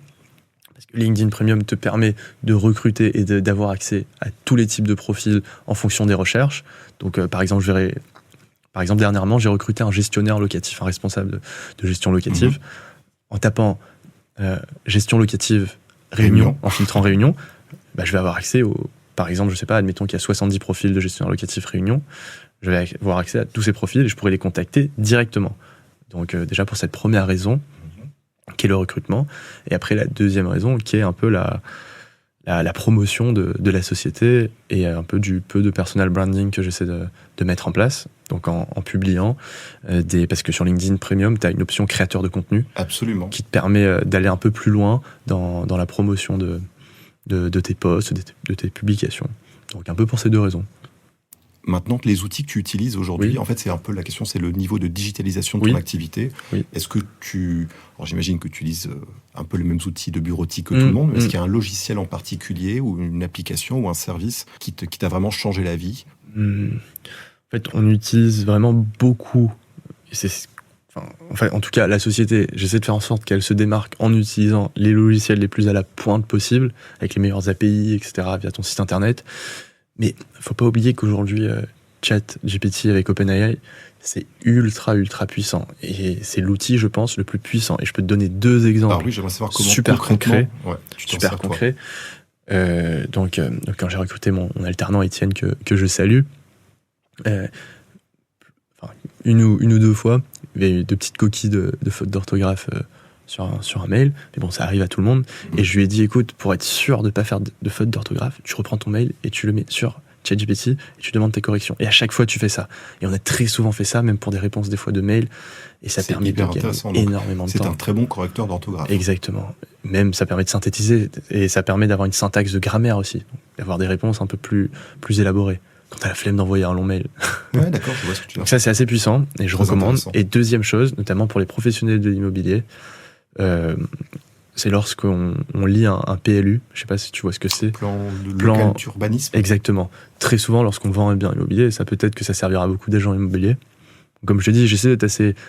Parce que LinkedIn Premium te permet de recruter et d'avoir accès à tous les types de profils en fonction des recherches. Donc, par exemple, dernièrement, j'ai recruté un gestionnaire locatif, un responsable de gestion locative. En tapant gestion locative Réunion, en filtrant Réunion, je vais avoir accès par exemple, je sais pas, admettons qu'il y a 70 profils de gestionnaire locatif Réunion, je vais avoir accès à tous ces profils et je pourrai les contacter directement. Donc déjà pour cette première raison, qui est le recrutement, et après la deuxième raison, qui est un peu la promotion de la société et un peu du peu de personal branding que j'essaie de mettre en place. donc en publiant parce que sur LinkedIn Premium, tu as une option créateur de contenu. Absolument. Qui te permet d'aller un peu plus loin dans la promotion de tes posts, de tes publications. Donc un peu pour ces deux raisons. Maintenant, les outils que tu utilises aujourd'hui, en fait, c'est un peu la question, c'est le niveau de digitalisation de ton activité. Oui. Est-ce que alors j'imagine que tu utilises un peu les mêmes outils de bureautique que tout le monde, mais est-ce qu'il y a un logiciel en particulier ou une application ou un service qui t'a vraiment changé la vie ? En fait, on utilise vraiment beaucoup. En tout cas, la société, j'essaie de faire en sorte qu'elle se démarque en utilisant les logiciels les plus à la pointe possible, avec les meilleures API, etc., via ton site internet. Mais faut pas oublier qu'aujourd'hui, ChatGPT avec OpenAI, c'est ultra puissant. Et c'est l'outil, je pense, le plus puissant. Et je peux te donner 2 exemples. Alors oui, j'aimerais savoir comment super concrets. Super concrets. Donc, quand j'ai recruté mon alternant Étienne, que je salue, une ou deux fois, il y avait 2 petites coquilles de fautes d'orthographe sur un mail, mais bon, ça arrive à tout le monde. Et je lui ai dit, écoute, pour être sûr de ne pas faire de fautes d'orthographe, tu reprends ton mail et tu le mets sur ChatGPT et tu demandes tes corrections. Et à chaque fois, tu fais ça. Et on a très souvent fait ça, même pour des réponses des fois de mail. Et ça permet de gagner énormément de temps. C'est un très bon correcteur d'orthographe. Exactement. Même, ça permet de synthétiser et ça permet d'avoir une syntaxe de grammaire aussi. D'avoir des réponses un peu plus élaborées. Quand t'as la flemme d'envoyer un long mail. Ouais, d'accord, je vois ce que tu veux dire. Donc ça, c'est assez puissant et je recommande. Et deuxième chose, notamment pour les professionnels de l'immobilier, c'est lorsqu'on lit un PLU, je sais pas si tu vois ce que c'est. Plan local d'urbanisme. Exactement. Très souvent, lorsqu'on vend un bien immobilier, ça peut-être que ça servira à beaucoup d'agents immobiliers. Comme je te dis, j'essaie d'être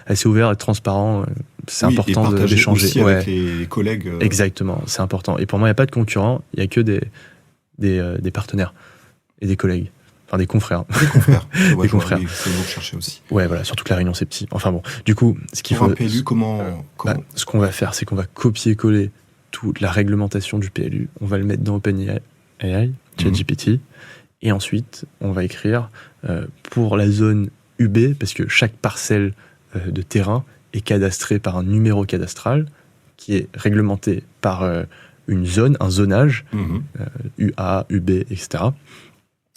assez ouvert et transparent. C'est important d'échanger aussi avec les collègues. Exactement, c'est important. Et pour moi, il n'y a pas de concurrents, il n'y a que des partenaires et des collègues. Enfin, des confrères. Des confrères. C'est le mot que je cherchais aussi. Ouais, voilà, surtout que la Réunion, c'est petit. Enfin bon, du coup, ce qu'il faut... Pour un PLU, comment... Ce qu'on va faire, c'est qu'on va copier-coller toute la réglementation du PLU. On va le mettre dans OpenAI, ChatGPT, et ensuite, on va écrire pour la zone UB, parce que chaque parcelle de terrain est cadastrée par un numéro cadastral qui est réglementé par une zone, un zonage, UA, UB, etc.,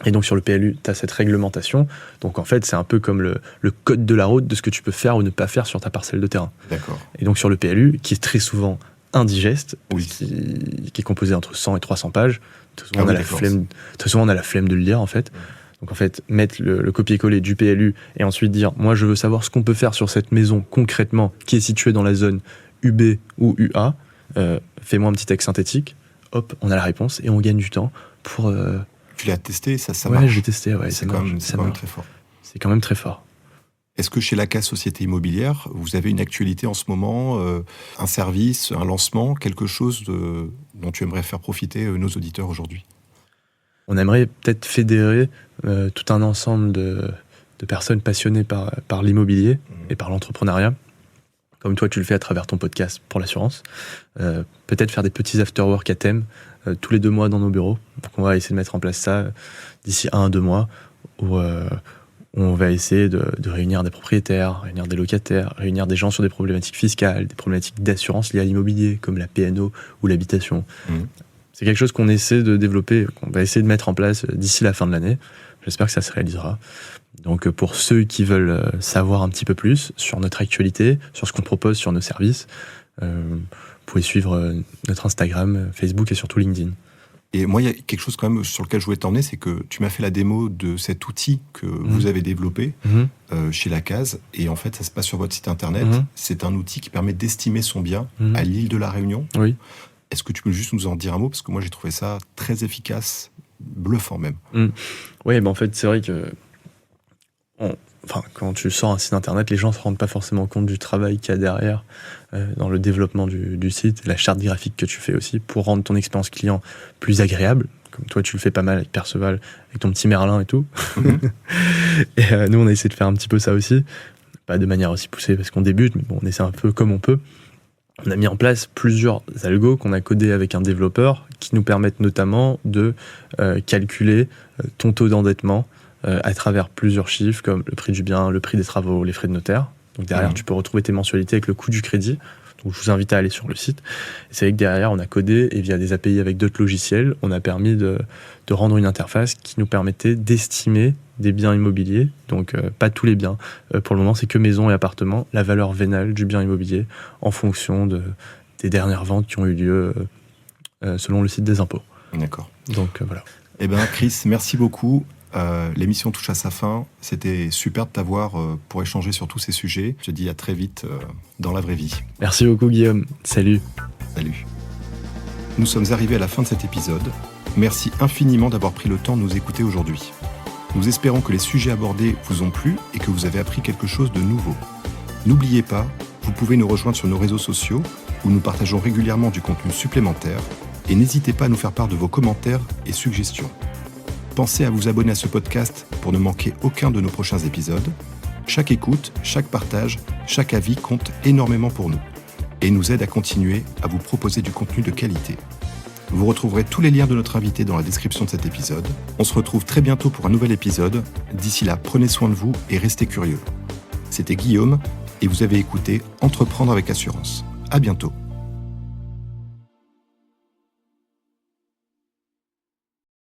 et donc sur le PLU, tu as cette réglementation. Donc en fait, c'est un peu comme le code de la route de ce que tu peux faire ou ne pas faire sur ta parcelle de terrain. D'accord. Et donc sur le PLU, qui est très souvent indigeste, qui est composé entre 100 et 300 pages, très souvent, on a la flemme de le lire en fait. Donc en fait, mettre le copier-coller du PLU et ensuite dire, moi je veux savoir ce qu'on peut faire sur cette maison concrètement qui est située dans la zone UB ou UA, fais-moi un petit texte synthétique, hop, on a la réponse et on gagne du temps pour... Tu l'as testé, ça marche. Ouais, j'ai testé, ouais. C'est quand même très fort. C'est quand même très fort. Est-ce que chez l'ACAS Société Immobilière, vous avez une actualité en ce moment, un service, un lancement, quelque chose dont tu aimerais faire profiter nos auditeurs aujourd'hui ? On aimerait peut-être fédérer tout un ensemble de personnes passionnées par l'immobilier et par l'entrepreneuriat, comme toi tu le fais à travers ton podcast pour l'assurance. Peut-être faire des petits after-work à thème, tous les 2 mois dans nos bureaux. Donc on va essayer de mettre en place ça d'ici 1 à 2 mois, où on va essayer de réunir des propriétaires, réunir des locataires, réunir des gens sur des problématiques fiscales, des problématiques d'assurance liées à l'immobilier, comme la PNO ou l'habitation. C'est quelque chose qu'on essaie de développer, qu'on va essayer de mettre en place d'ici la fin de l'année. J'espère que ça se réalisera. Donc pour ceux qui veulent savoir un petit peu plus sur notre actualité, sur ce qu'on propose sur nos services, vous pouvez suivre notre Instagram, Facebook et surtout LinkedIn. Et moi, il y a quelque chose quand même sur lequel je voulais t'emmener, c'est que tu m'as fait la démo de cet outil que vous avez développé chez l'ACAS. Et en fait, ça se passe sur votre site internet. C'est un outil qui permet d'estimer son bien à l'île de la Réunion. Oui. Est-ce que tu peux juste nous en dire un mot ? Parce que moi, j'ai trouvé ça très efficace, bluffant même. Oui, en fait, c'est vrai que quand tu sors un site internet, les gens ne se rendent pas forcément compte du travail qu'il y a derrière dans le développement du site, la charte graphique que tu fais aussi pour rendre ton expérience client plus agréable. Comme toi, tu le fais pas mal avec Perceval, avec ton petit Merlin et tout. Et nous, on a essayé de faire un petit peu ça aussi. Pas de manière aussi poussée parce qu'on débute, mais bon, on essaie un peu comme on peut. On a mis en place plusieurs algos qu'on a codés avec un développeur qui nous permettent notamment de calculer ton taux d'endettement à travers plusieurs chiffres comme le prix du bien, le prix des travaux, les frais de notaire. Donc derrière, tu peux retrouver tes mensualités avec le coût du crédit. Donc je vous invite à aller sur le site. Et c'est vrai que derrière, on a codé et via des API avec d'autres logiciels, on a permis de rendre une interface qui nous permettait d'estimer des biens immobiliers, donc pas tous les biens. Pour le moment, c'est que maisons et appartements, la valeur vénale du bien immobilier en fonction des dernières ventes qui ont eu lieu selon le site des impôts. D'accord. Donc voilà. Eh bien, Chris, merci beaucoup. L'émission touche à sa fin. C'était super de t'avoir pour échanger sur tous ces sujets. Je te dis à très vite dans la vraie vie. Merci beaucoup, Guillaume. Salut. Salut. Nous sommes arrivés à la fin de cet épisode. Merci infiniment d'avoir pris le temps de nous écouter aujourd'hui. Nous espérons que les sujets abordés vous ont plu et que vous avez appris quelque chose de nouveau. N'oubliez pas, vous pouvez nous rejoindre sur nos réseaux sociaux où nous partageons régulièrement du contenu supplémentaire et n'hésitez pas à nous faire part de vos commentaires et suggestions. Pensez à vous abonner à ce podcast pour ne manquer aucun de nos prochains épisodes. Chaque écoute, chaque partage, chaque avis compte énormément pour nous et nous aide à continuer à vous proposer du contenu de qualité. Vous retrouverez tous les liens de notre invité dans la description de cet épisode. On se retrouve très bientôt pour un nouvel épisode. D'ici là, prenez soin de vous et restez curieux. C'était Guillaume et vous avez écouté Entreprendre avec assurance. À bientôt.